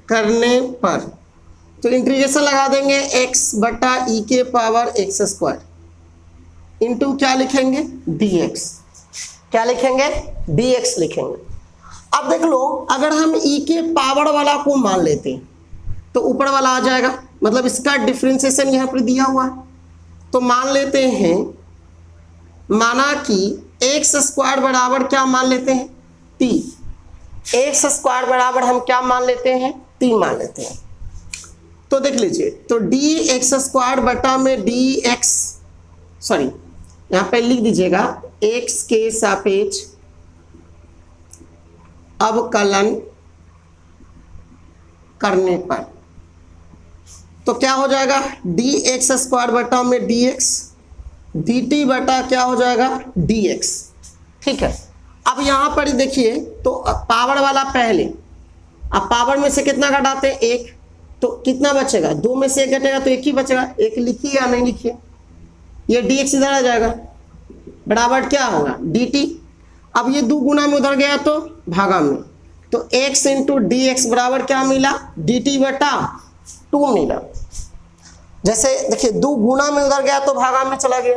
करने पर तो इंटीग्रेशन लगा देंगे x बटा e के पावर x स्क्वायर इंटू क्या लिखेंगे? dx। क्या लिखेंगे? dx लिखेंगे। अब देख लो अगर हम e के पावर वाला को मान लेते हैं तो ऊपर वाला आ जाएगा, मतलब इसका डिफरेंशिएशन यहाँ पर दिया हुआ है। तो मान लेते हैं, माना कि एक्स स्क्वायर बराबर क्या मान लेते हैं? t। एक्स स्क्वायर बराबर हम क्या मान लेते हैं? t मान लेते हैं। तो देख लीजिए तो डी एक्स स्क्वायर बटा में डी एक्स, यहाँ पे लिख दीजिएगा x के सापेक्ष अवकलन करने पर तो क्या हो जाएगा, डी एक्स स्क्वायर बटा में डी एक्स डी टी बटा क्या हो जाएगा डी एक्स। ठीक है, अब यहाँ पर देखिए तो पावर वाला पहले, अब पावर में से कितना घटाते हैं, एक, तो कितना बचेगा, दो में से एक घटेगा तो एक ही बचेगा, एक लिखिए या नहीं लिखिए, ये डी एक्स इधर आ जाएगा बराबर क्या होगा डी टी। अब ये दो गुना में उधर गया तो भागा में, तो x इंटू डी एक्स बराबर क्या मिला, डी टी बटा 2 मिला। जैसे देखिए दो गुना में उधर गया तो भागा में चला गया,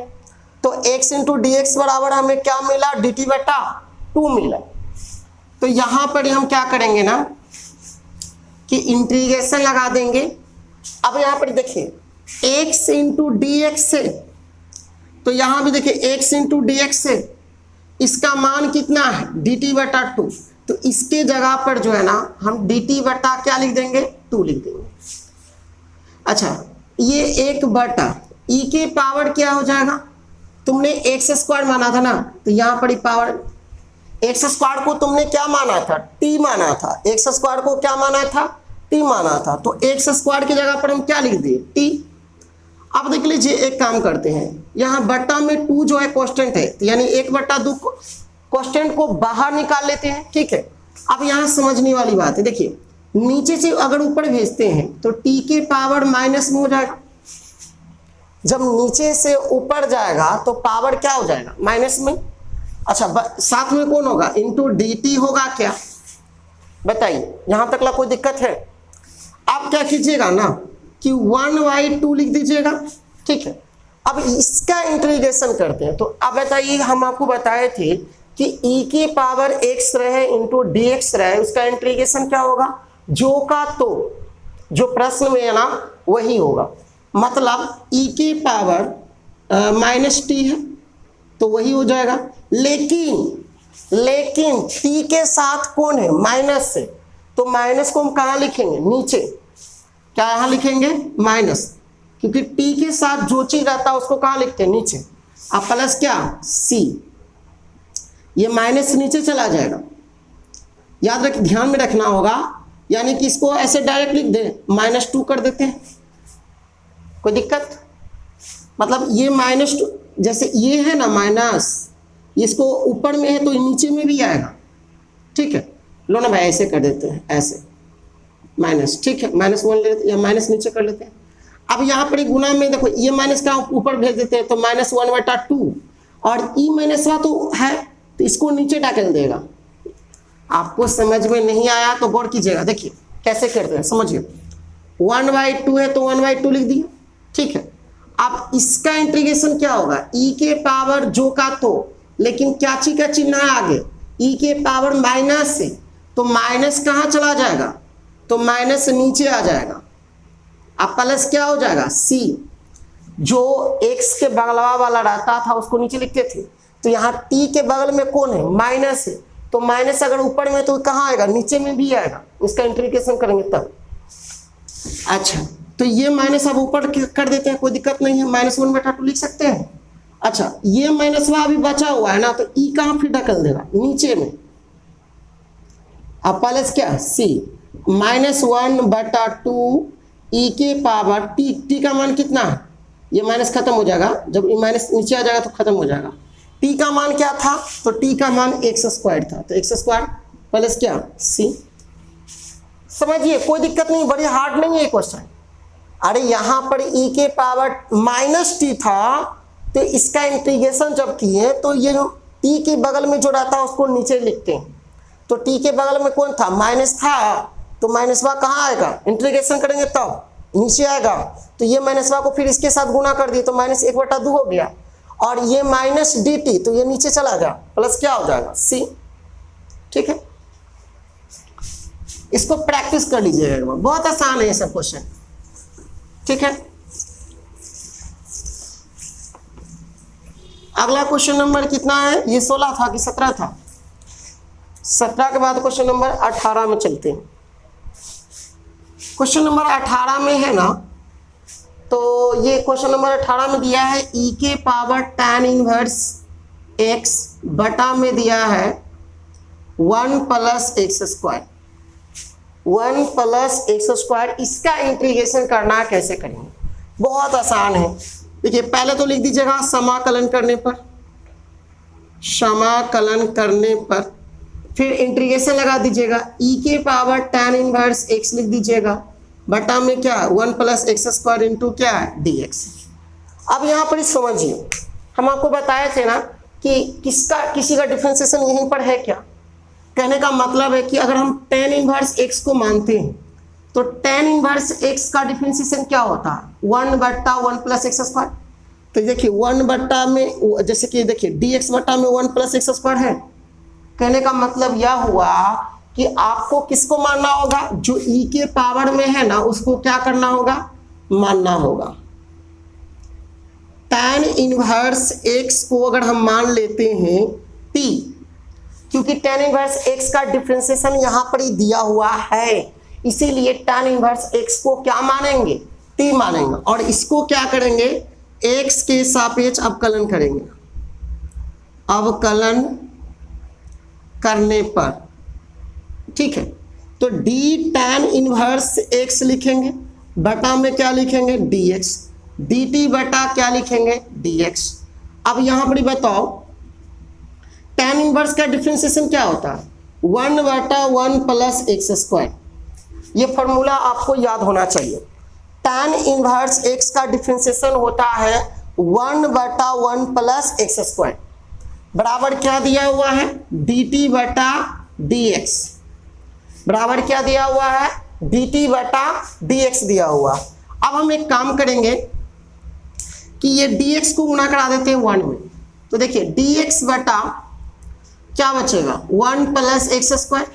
तो x इंटू डी एक्स बराबर हमें क्या मिला, डी टी बटा 2 मिला। तो यहां पर हम क्या करेंगे ना कि इंटीग्रेशन लगा देंगे। अब यहां पर देखिए x इंटू डी एक्स से, तो यहां भी देखिए x इंटू डी एक्स से इसका मान कितना है, डी टी बटा 2, तो इसके जगह पर जो है ना हम डी टी बटा क्या लिख देंगे, 2 लिख देंगे। अच्छा, ये एक बटा ई के पावर क्या हो जाएगा, तुमने एक्स स्क्वायर माना था ना, तो यहाँ पर पावर एक्स स्क्वायर को तुमने क्या माना था, टी माना था, एक्स स्क्वायर को क्या माना था, टी माना था, तो एक्स स्क्वायर की जगह पर हम क्या लिख दिए, टी। अब देख लीजिए एक काम करते हैं, यहाँ बट्टा में 2 जो है कांस्टेंट है, तो यानी 1/2 कांस्टेंट को बाहर निकाल लेते हैं। ठीक है, अब यहाँ समझने वाली बात है, देखिए नीचे से अगर ऊपर भेजते हैं तो टी के पावर माइनस में हो जाएगा, जब नीचे से ऊपर जाएगा तो पावर क्या हो जाएगा, माइनस में। अच्छा, साथ में कौन होगा, इंटू डी टी होगा क्या, बताइए यहां तक ला कोई दिक्कत है। आप क्या कीजिएगा ना कि 1/2 लिख दीजिएगा। ठीक है, अब इसका इंटीग्रेशन करते हैं, तो अब बताइए हम आपको बताए थे कि e के पावर x रहे इंटू डी एक्स रहे, उसका इंटीग्रेशन क्या होगा, जो का तो जो प्रश्न में है ना वही होगा, मतलब e के पावर माइनस टी है तो वही हो जाएगा, लेकिन t के साथ कौन है, माइनस है, तो माइनस को हम कहाँ लिखेंगे, नीचे, क्या यहाँ लिखेंगे माइनस, क्योंकि t के साथ जो चीज रहता है उसको कहाँ लिखते हैं, नीचे। अब प्लस क्या c, ये माइनस नीचे चला जाएगा, याद रख, ध्यान में रखना होगा, यानी कि इसको ऐसे डायरेक्ट लिख दें, -2 कर देते हैं, कोई दिक्कत, मतलब ये -2, जैसे ये है ना माइनस, इसको ऊपर में है तो नीचे में भी आएगा। ठीक है, लो ना भाई ऐसे कर देते हैं, ऐसे माइनस, ठीक है, -1 ले लेते या माइनस नीचे कर लेते हैं। अब यहाँ पर गुना में देखो ये माइनस का ऊपर भेज देते हैं तो -1/2, और ई माइनस तो है तो इसको नीचे डाल देगा। आपको समझ में नहीं आया तो गौर कीजिएगा, देखिए कैसे करते हैं, समझिए 1/2 है तो 1/2 लिख दिए। ठीक है, अब इसका इंटीग्रेशन क्या होगा, e के पावर जो का तो, लेकिन क्या चीज का चिन्ह है आगे, e के पावर माइनस से, तो माइनस कहाँ चला जाएगा, तो माइनस नीचे आ जाएगा। अब प्लस क्या हो जाएगा c, जो x के बगलवा वाला रहता था उसको नीचे लिखते थे, तो यहाँ t के बगल में कौन है, माइनस है, तो माइनस अगर ऊपर में तो कहाँ आएगा, नीचे में भी आएगा, इसका इंटीग्रेशन करेंगे तब। अच्छा, तो ये माइनस अब ऊपर कर देते हैं, कोई दिक्कत नहीं है, -1/2 लिख सकते हैं। अच्छा, ये माइनस अभी बचा हुआ है ना, तो ई कहाँ फिर ढकल देगा, नीचे में। अब प्लस क्या c, -1/2 ई के पावर टी का मान कितना है, ये माइनस खत्म हो जाएगा, जब ये माइनस नीचे आ जाएगा तो खत्म हो जाएगा। टी का मान क्या था, तो टी का मान x² था, तो x² प्लस क्या c। समझिए कोई दिक्कत नहीं, बड़ी हार्ड नहीं है क्वेश्चन। अरे यहाँ पर e के पावर -t था, तो इसका इंटीग्रेशन जब किए तो ये t के बगल में जो रहता है उसको नीचे लिखते हैं, तो t के बगल में कौन था, माइनस था, तो माइनसवा कहाँ आएगा, इंटीग्रेशन करेंगे तब नीचे आएगा, तो ये माइनसवा को फिर इसके साथ गुना कर दिए तो -1/2 हो गया, और ये -dt तो ये नीचे चला गया, प्लस क्या हो जाएगा c। ठीक है, इसको प्रैक्टिस कर लीजिएगा, बहुत आसान है ये सब क्वेश्चन। ठीक है, अगला क्वेश्चन नंबर कितना है, ये 16 था कि 17 था, 17 के बाद क्वेश्चन नंबर 18 में चलते हैं। क्वेश्चन नंबर 18 में है ना, तो ये क्वेश्चन नंबर 18 में दिया है e के पावर tan इनवर्स x बटा में दिया है 1 + x²। 1 प्लस एक्स स्क्वायर, इसका इंटीग्रेशन करना है, कैसे करेंगे? बहुत आसान है। देखिए पहले तो लिख दीजिएगा समाकलन करने पर, समाकलन करने पर फिर इंटीग्रेशन लगा दीजिएगा, ई के पावर tan इनवर्स x लिख दीजिएगा, बटा में क्या 1 प्लस एक्स स्क्वायर इंटू क्या है dx। अब यहाँ पर समझिए, हम आपको बताए थे ना कि किसी का डिफरेंशिएशन यहीं पर है क्या। कहने का मतलब है कि अगर हम tan इनवर्स x को मानते हैं तो tan इनवर्स x का डिफरेंशिएशन क्या होता है 1 बट्टा 1 प्लस एक्स स्क्वायर। तो देखिए 1 बट्टा में, जैसे कि देखिए dx बट्टा में 1 प्लस एक्स स्क्वायर है। कहने का मतलब यह हुआ कि आपको किसको मानना होगा, जो e के पावर में है ना उसको क्या करना होगा, मानना होगा। tan इनवर्स x को अगर हम मान लेते हैं t, क्योंकि tan इनवर्स x का डिफरेंशिएशन यहाँ पर ही दिया हुआ है, इसीलिए tan इनवर्स x को क्या मानेंगे, t मानेंगे, और इसको क्या करेंगे, x के सापेक्ष अवकलन करेंगे। अवकलन करने पर, ठीक है, तो d tan इनवर्स x लिखेंगे, बटा में क्या लिखेंगे dx, dt बटा क्या लिखेंगे dx। अब यहां पर बताओ tan इनवर्स का डिफरेंशिएशन क्या होता है 1 बटा 1 प्लस एक्स स्क्वायर। ये फॉर्मूला आपको याद होना चाहिए। tan इनवर्स x का डिफरेंशिएशन होता है 1 बटा 1 प्लस एक्स स्क्वायर, बराबर क्या दिया हुआ है dt बटा dx, बराबर क्या दिया हुआ है dt बटा dx दिया हुआ। अब हम एक काम करेंगे कि ये dx को गुणा करा देते हैं 1 में, तो देखिए dx बटा क्या बचेगा 1 प्लस एक्स स्क्वायर,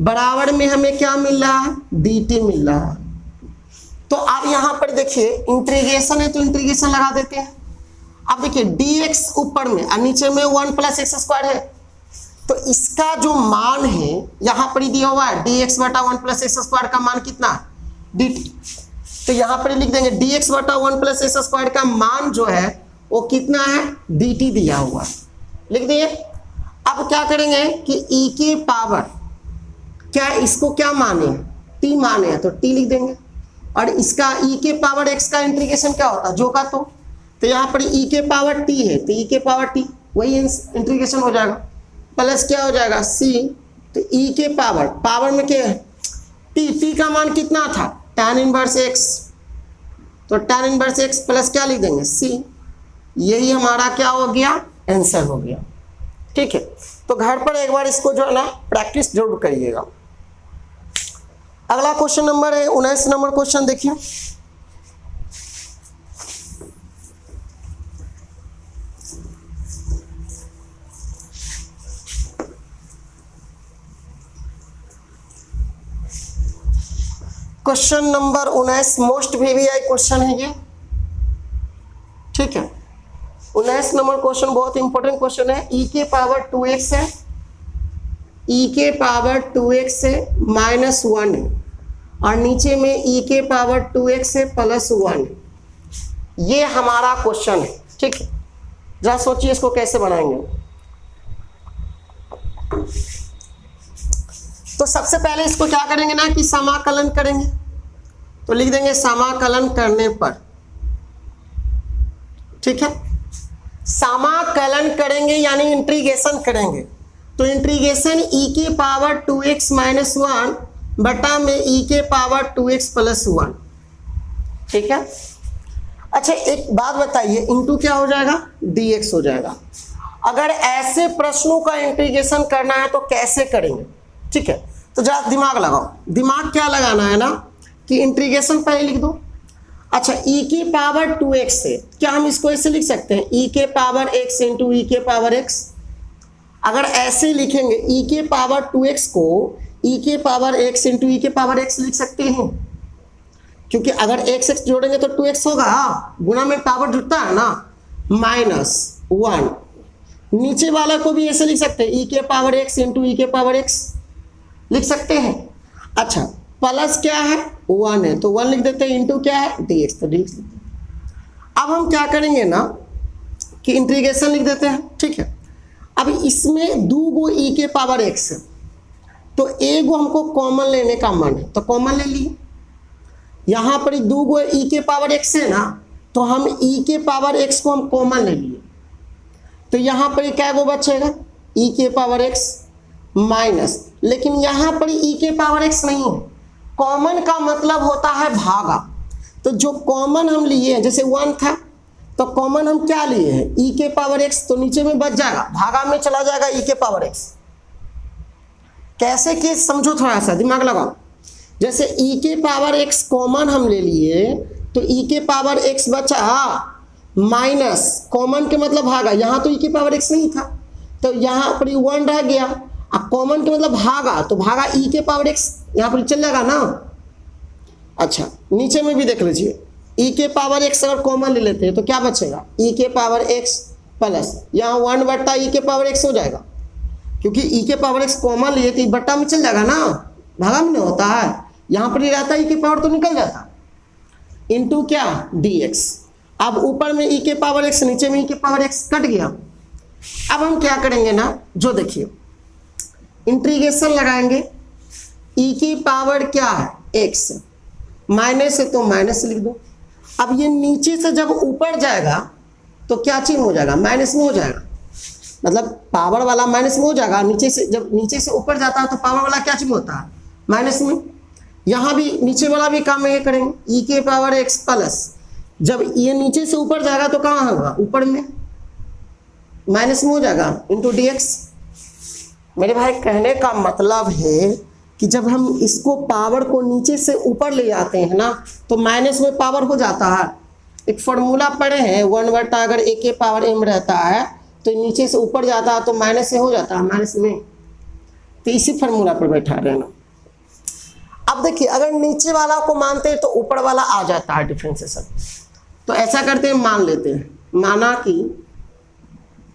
बराबर में हमें क्या मिल रहा है dt मिल रहा है। तो आप यहां पर देखिए इंटीग्रेशन है तो इंटीग्रेशन लगा देते हैं। अब देखिए dx ऊपर में और नीचे में 1 प्लस एक्स स्क्वायर है, तो इसका जो मान है यहाँ पर ही दिया हुआ है dx बटा 1 प्लस एक्स स्क्वायर का मान कितना dt, तो यहाँ पर लिख देंगे dx बटा 1 प्लस एक्स स्क्वायर का मान जो है वो कितना है dt दिया हुआ, लिख दिए। अब क्या करेंगे कि e के पावर क्या, इसको क्या माने t माने हैं तो t लिख देंगे, और इसका e के पावर x का इंटीग्रेशन क्या होता है जो का तो यहाँ पर e के पावर t है तो e के पावर t वही इंटीग्रेशन हो जाएगा, प्लस क्या हो जाएगा c, तो e के पावर में क्या है t का मान कितना था tan इनवर्स x, तो tan इनवर्स x प्लस क्या लिख देंगे c, यही हमारा क्या हो गया आंसर हो गया। ठीक है, तो घर पर एक बार इसको जो है ना प्रैक्टिस जरूर करिएगा। अगला क्वेश्चन नंबर है 19 नंबर क्वेश्चन देखिए। Question number 19 most VVI question है ये, ठीक है। 19 नंबर क्वेश्चन बहुत इंपॉर्टेंट क्वेश्चन है। e के पावर 2x है, e के पावर 2x है -1 है, और नीचे में e के पावर 2x है +1 है। ये हमारा क्वेश्चन है, ठीक है। जरा सोचिए इसको कैसे बनाएंगे। तो सबसे पहले इसको क्या करेंगे ना कि समाकलन करेंगे, तो लिख देंगे समाकलन करने पर, ठीक है। समाकलन करेंगे यानी इंटीग्रेशन करेंगे, तो इंटीग्रेशन e के पावर 2x -1 बटा में e के पावर 2x +1, ठीक है। अच्छा एक बात बताइए, इंटू क्या हो जाएगा dx हो जाएगा। अगर ऐसे प्रश्नों का इंटीग्रेशन करना है तो कैसे करेंगे, ठीक है। तो जरा दिमाग लगाओ, दिमाग क्या लगाना है ना कि इंटीग्रेशन पहले लिख दो। अच्छा e के पावर 2x से क्या हम इसको ऐसे लिख सकते हैं e के पावर x इंटू e के पावर x। अगर ऐसे लिखेंगे e के पावर 2x को e के पावर x इंटू e के पावर x लिख सकते हैं, क्योंकि अगर x x जोड़ेंगे तो 2x होगा, गुणा में पावर जुड़ता है ना, -1। नीचे वाला को भी ऐसे लिख सकते हैं e के पावर x इंटू e के पावर x लिख सकते हैं। अच्छा प्लस क्या है 1 है तो 1 लिख देते हैं, इंटू क्या है dx तो dx लिख देते हैं। अब हम क्या करेंगे ना कि इंटीग्रेशन लिख देते हैं, ठीक है। अब इसमें 2 गो e के पावर x है, तो एक गो हमको कॉमन लेने का मन है तो कॉमन ले लिए। यहाँ पर 2 गो ई के पावर एक्स है ना, तो हम ई के पावर एक्स को हम कॉमन ले लिए। तो यहाँ पर क्या गो बचेगा, ई के पावर एक्स माइनस, लेकिन यहाँ पर ई के पावर एक्स नहीं है। कॉमन का मतलब होता है भागा। तो जो कॉमन हम लिए हैं, जैसे 1 था तो कॉमन हम क्या लिए हैं, ई के पावर एक्स, तो नीचे में बच जाएगा, भागा में चला जाएगा ई के पावर एक्स। कैसे कि समझो, थोड़ा सा दिमाग लगाओ। जैसे ई के पावर एक्स कॉमन हम ले लिए तो ई के पावर एक्स बचा माइनस, कॉमन के मतलब भागा, यहाँ तो ई के पावर एक्स नहीं था तो यहाँ पर 1 रह गया। अब कॉमन के मतलब भागा, तो भागा ई के पावर एक्स यहाँ पर चल जाएगा ना। अच्छा, नीचे में भी देख लीजिए, ई के पावर एक्स अगर कॉमन ले लेते हैं तो क्या बचेगा, ई के पावर एक्स प्लस, यहाँ 1 बट्टा ई के पावर एक्स हो जाएगा, क्योंकि ई के पावर एक्स कॉमन लिए तो बट्टा में चल जाएगा ना, भागा में नहीं होता है, यहाँ पर ही रहता ई के पावर तो निकल जाता, इंटू क्या dx। अब ऊपर में ई के पावर एक्स, नीचे में ई के पावर एक्स कट गया। अब हम क्या करेंगे ना, जो देखिए इंटीग्रेशन लगाएंगे, ई की पावर क्या है एक्स, माइनस है तो माइनस लिख दो। अब ये नीचे से जब ऊपर जाएगा तो क्या चीज हो जाएगा, माइनस में हो जाएगा, मतलब पावर वाला माइनस में हो जाएगा। नीचे से जब नीचे से ऊपर जाता है तो पावर वाला क्या चीज होता है, माइनस में। यहाँ भी नीचे वाला भी काम ये करेंगे, ई के पावर एक्स प्लस, जब ये नीचे से ऊपर जाएगा तो कहाँ होगा, ऊपर में, माइनस में हो जाएगा, इंटू dx। मेरे भाई कहने का मतलब है कि जब हम इसको पावर को नीचे से ऊपर ले जाते हैं ना तो माइनस में पावर हो जाता है। एक फॉर्मूला पढ़े हैं, 1 बटा अगर ए के पावर m रहता है तो नीचे से ऊपर जाता है तो माइनस से हो जाता है, माइनस में। तो इसी फॉर्मूला पर बैठा रहना। अब देखिए, अगर नीचे वाला को मानते हैं तो ऊपर वाला आ जाता है डिफरेंशिएशन। तो ऐसा करते हैं, मान लेते हैं, माना कि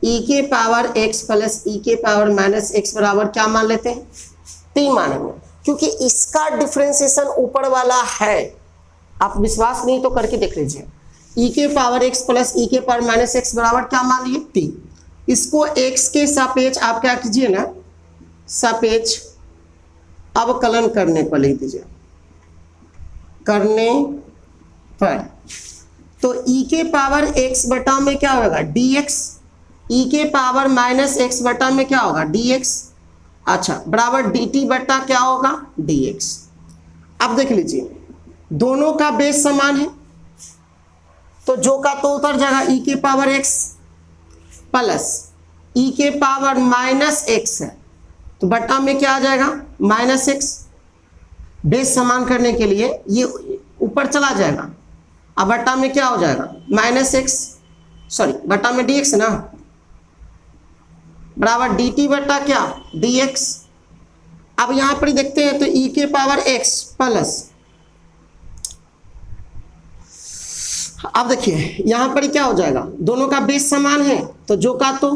ई के पावर एक्स प्लस ई के पावर माइनस एक्स बराबर क्या मान लेते हैं, टी मानेंगे, क्योंकि इसका डिफरेंशिएशन ऊपर वाला है। आप विश्वास नहीं तो करके देख लीजिए, ई के पावर एक्स प्लस ई के पावर माइनस एक्स बराबर क्या मान लिए, टी। इसको एक्स के सापेक्ष आप क्या कीजिए ना, सापेक्ष अवकलन करने पर लिख दीजिए, करने पर। तो ई के पावर एक्स बटा में क्या होगा, dx, ई के पावर माइनस एक्स बटा में क्या होगा, dx, अच्छा, बराबर dt बटा क्या होगा, dx। अब देख लीजिए, दोनों का बेस समान है तो जो का तो उतर जाएगा, ई के पावर एक्स प्लस ई के पावर माइनस एक्स है तो बटा में क्या आ जाएगा, माइनस एक्स। बेस समान करने के लिए ये ऊपर चला जाएगा, अब बटा में क्या हो जाएगा, माइनस एक्स, सॉरी बटा में dx ना, बराबर dt बटा क्या, dx। अब यहां पर देखते हैं तो e के पावर x प्लस, अब देखिए यहां पर क्या हो जाएगा, दोनों का बेस समान है तो जो का तो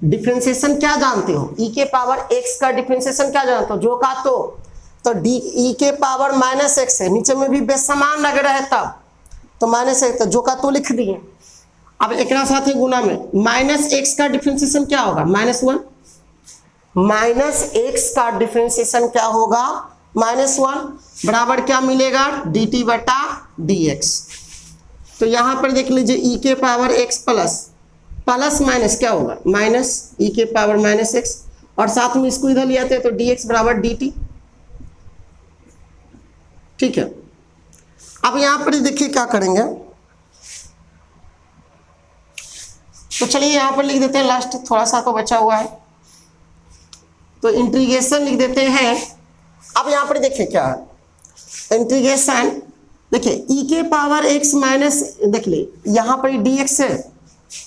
डिफरेंशिएशन क्या जानते हो, e के पावर x का डिफरेंशिएशन क्या जानते हो, जो का तो डी ई के पावर माइनस एक्स है, नीचे में भी बेस समान लग रहा है तब तो माइनस एक्स, तो जो का तो लिख दिए। अब एक साथ ही गुना में माइनस एक्स का डिफरेंशिएशन क्या होगा, -1, माइनस एक्स का डिफरेंशिएशन क्या होगा, -1, बराबर क्या मिलेगा, dt बटा dx। तो यहां पर देख लीजिए, ई के power x plus plus minus क्या होगा, माइनस ई के पावर माइनस एक्स, और साथ में इसको इधर ले आते हैं तो dx बराबर dt। ठीक है, अब यहां पर देखिए क्या करेंगे, तो चलिए यहां पर लिख देते हैं, लास्ट थोड़ा सा तो बचा हुआ है तो इंटीग्रेशन लिख देते हैं। अब यहां पर देखिए क्या है, इंटीग्रेशन देखिए ई के पावर एक्स माइनस, देख ले यहां पर dx है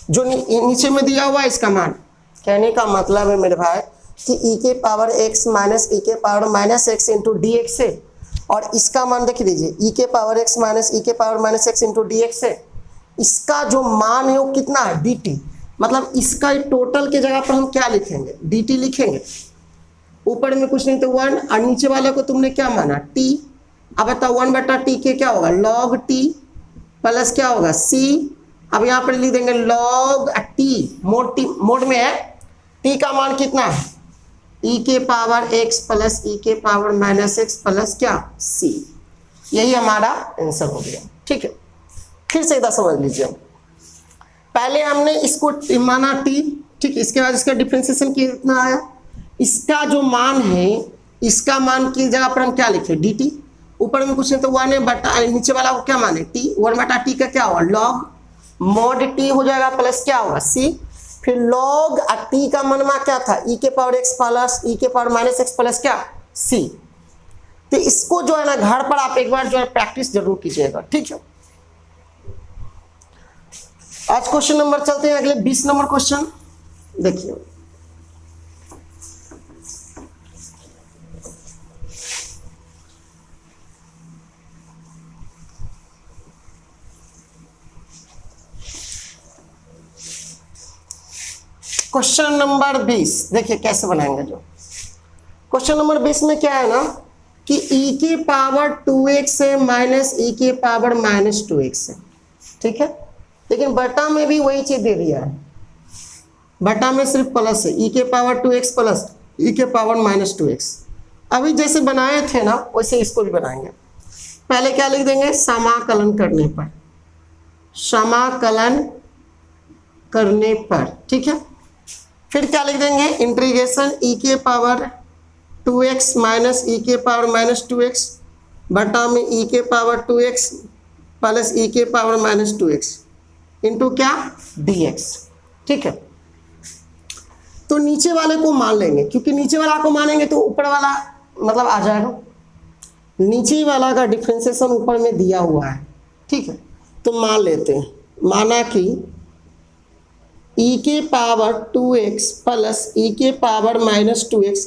जो नीचे में दिया हुआ है इसका मान। कहने का मतलब है मेरे भाई कि ई के पावर एक्स माइनस ई के power minus x into dx है, और इसका मान देख लीजिए, ई के पावर एक्स माइनस ई के power minus x into dx है। इसका जो मान है वो कितना है, dt, मतलब इसका टोटल के जगह पर हम क्या लिखेंगे, dt लिखेंगे। ऊपर में कुछ नहीं तो 1, और नीचे वाले को तुमने क्या माना, t। अब बताओ 1 बटा t के क्या होगा, log t प्लस क्या होगा, c। अब यहाँ पर लिख देंगे log t, मोड में है, t का मान कितना है ई के पावर एक्स प्लस ई के पावर माइनस एक्स प्लस क्या सी। यही हमारा आंसर हो गया। ठीक है, फिर से इधर समझ लीजिए। पहले हमने इसको माना टी, ठीक, इसके बाद इसका डिफरेंशिएशन कितना आया, इसका जो मान है इसका मान की जगह पर हम क्या लिखे डी टी, ऊपर में कुछ नहीं तो वन है बटा नीचे वाला को क्या माने टी, वन बटा टी का क्या होगा लॉग मॉड टी हो जाएगा प्लस क्या होगा सी, फिर लॉग टी का मनवा क्या था ई के पावर एक्स प्लस ई के पावर माइनस एक्स प्लस क्या सी। तो इसको जो है ना घर पर आप एक बार जो है प्रैक्टिस जरूर कीजिएगा। ठीक है, आज क्वेश्चन नंबर चलते हैं अगले 20 नंबर क्वेश्चन देखिए। क्वेश्चन नंबर 20 देखिए कैसे बनाएंगे। जो क्वेश्चन नंबर 20 में क्या है ना कि e के पावर 2x है माइनस e के पावर माइनस 2x है। ठीक है, लेकिन बटा में भी वही चीज दे दिया है, बटा में सिर्फ प्लस है e के पावर 2x प्लस e के पावर माइनस 2x। अभी जैसे बनाए थे ना वैसे इसको भी बनाएंगे। पहले क्या लिख देंगे समाकलन करने पर, समाकलन करने पर। ठीक है, फिर क्या लिख देंगे इंटीग्रेशन e के पावर 2x माइनस e के पावर माइनस 2x बटा में e के पावर 2x प्लस e के पावर माइनस 2x इंटू क्या dx। ठीक है, तो नीचे वाले को मान लेंगे, क्योंकि नीचे वाला को मानेंगे तो ऊपर वाला मतलब आ जाएगा। नीचे वाला का डिफरेंशिएशन ऊपर में दिया हुआ है। ठीक है, तो मान लेते हैं, माना कि e के पावर 2x प्लस e के पावर माइनस 2x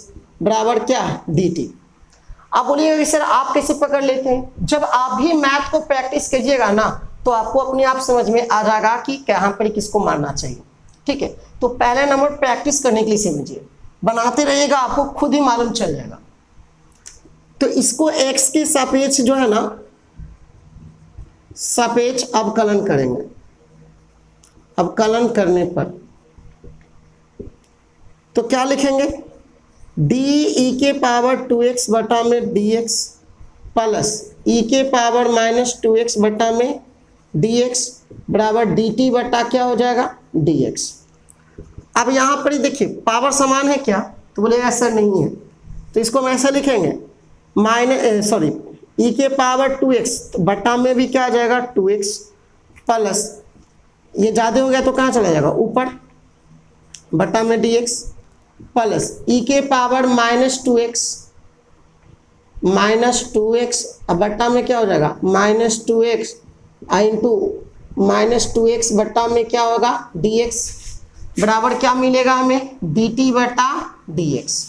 बराबर क्या है dt। आप बोलिएगा कि सर आप कैसे पकड़ लेते हैं, जब आप भी मैथ को प्रैक्टिस कीजिएगा ना तो आपको अपने आप समझ में आ जाएगा कि कहाँ पर किसको मारना चाहिए। ठीक है, तो पहले नंबर प्रैक्टिस करने के लिए समझिए, बनाते रहिएगा आपको खुद ही मालूम चल जाएगा। तो इसको x के सापेक्ष जो है ना सापेक्ष अवकलन करेंगे। अवकलन करने पर तो क्या लिखेंगे डी ई के पावर 2x बटा में dx प्लस ई के पावर माइनस 2x बटा में dx बराबर dt बटा क्या हो जाएगा dx। अब यहाँ पर देखिए पावर समान है क्या, तो बोलेगा सर नहीं है, तो इसको हम ऐसा लिखेंगे माइनस सॉरी ई के पावर 2x बटा में भी क्या आ जाएगा 2x प्लस ये ज़्यादा हो गया तो कहाँ चला जाएगा ऊपर बटा में dx प्लस ई के पावर माइनस 2x अब बटा में क्या हो जाएगा minus 2x into minus 2x बटा में क्या होगा dx बराबर क्या मिलेगा हमें dt बटा dx।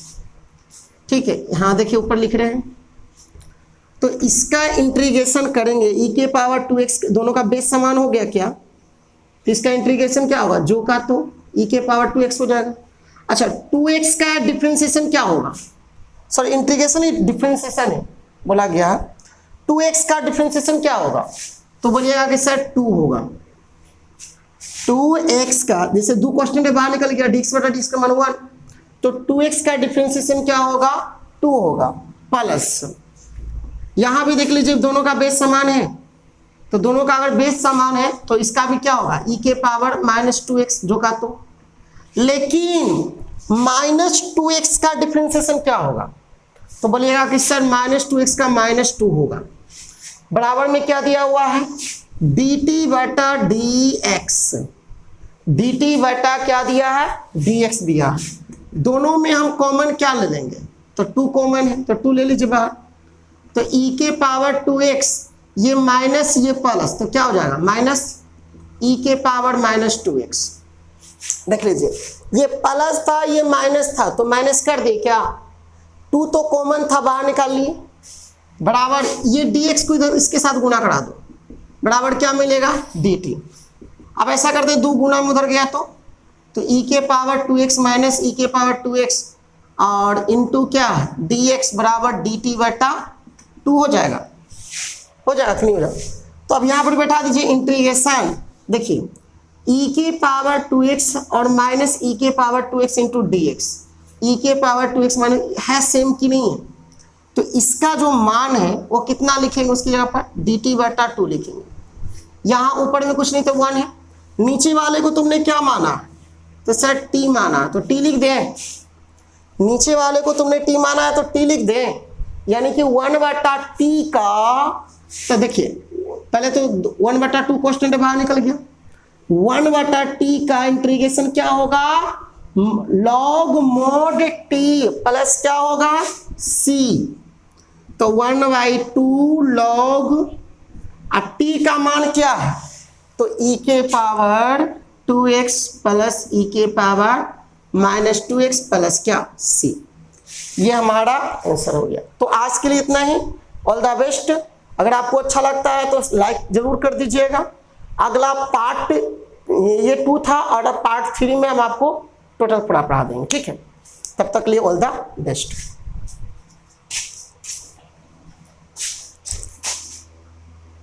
ठीक है, यहाँ देखिए ऊपर लिख रहे हैं, तो इसका इंटीग्रेशन करेंगे ई के पावर 2x दोनों का बेस समान हो गया क्या, तो इसका इंटीग्रेशन क्या होगा जो का तो e के पावर 2x हो जाएगा। अच्छा 2x का डिफरेंशिएशन क्या होगा, सॉरी इंटीग्रेशन ही डिफरेंशिएशन है बोला गया, 2x का डिफरेंशिएशन क्या होगा, तो बोलिएगा कि सर 2 होगा। 2x का जैसे 2 क्वेश्चन के बाहर निकल गया dx बटा dx का मान 1, तो 2x का डिफरेंशिएशन क्या होगा 2 होगा प्लस यहाँ भी देख लीजिए दोनों का बेस समान है, तो दोनों का अगर बेस समान है तो इसका भी क्या होगा e के पावर माइनस 2x जो का तो, लेकिन माइनस 2x का डिफरेंशिएशन क्या होगा, तो बोलिएगा कि सर माइनस 2x का माइनस 2 होगा बराबर में क्या दिया हुआ है dt बटा dx, dt बटा क्या दिया है dx दिया है। दोनों में हम कॉमन क्या ले लेंगे, तो 2 कॉमन है तो 2 ले लीजिए बाहर, तो e के पावर 2x ये माइनस ये प्लस तो क्या हो जाएगा माइनस e के पावर माइनस 2x। देख लीजिए ये प्लस था ये माइनस था तो माइनस कर दिए क्या, 2 तो कॉमन था बाहर निकाल लिए बराबर ये dx को इधर इसके साथ गुना करा दो बराबर क्या मिलेगा dt। अब ऐसा करते 2 गुना में उधर गया तो e के पावर 2x माइनस e के पावर 2x और इंटू क्या dx बराबर dt बटा 2 हो जाएगा कि नहीं हो जाएगा। तो अब यहाँ पर बैठा दीजिए इंटीग्रेशन, देखिए e के पावर 2x और माइनस e के पावर 2x इंटू dx ई के पावर 2x माइनस है सेम कि नहीं है, तो इसका जो मान है वो कितना लिखेंगे उसकी जगह पर dt/2 लिखेंगे। यहाँ ऊपर में कुछ नहीं तो 1 है, नीचे वाले को तुमने क्या माना तो सर t माना तो t लिख दें, नीचे वाले को तुमने t माना है तो t लिख दें, यानी कि 1/t का, तो देखिए पहले तो 1/2 कांस्टेंट बाहर निकल गया, 1/t का इंटीग्रेशन क्या होगा log mod t प्लस क्या होगा c, तो 1/2 log t का मान क्या है तो e के पावर 2x प्लस e के पावर माइनस 2x प्लस क्या c, ये हमारा आंसर हो गया। तो आज के लिए इतना ही, ऑल द बेस्ट। अगर आपको अच्छा लगता है तो लाइक जरूर कर दीजिएगा। अगला पार्ट ये 2 था और पार्ट 3 में हम आपको टोटल पढ़ा देंगे, ठीक है। तब तक लिए ऑल द बेस्ट।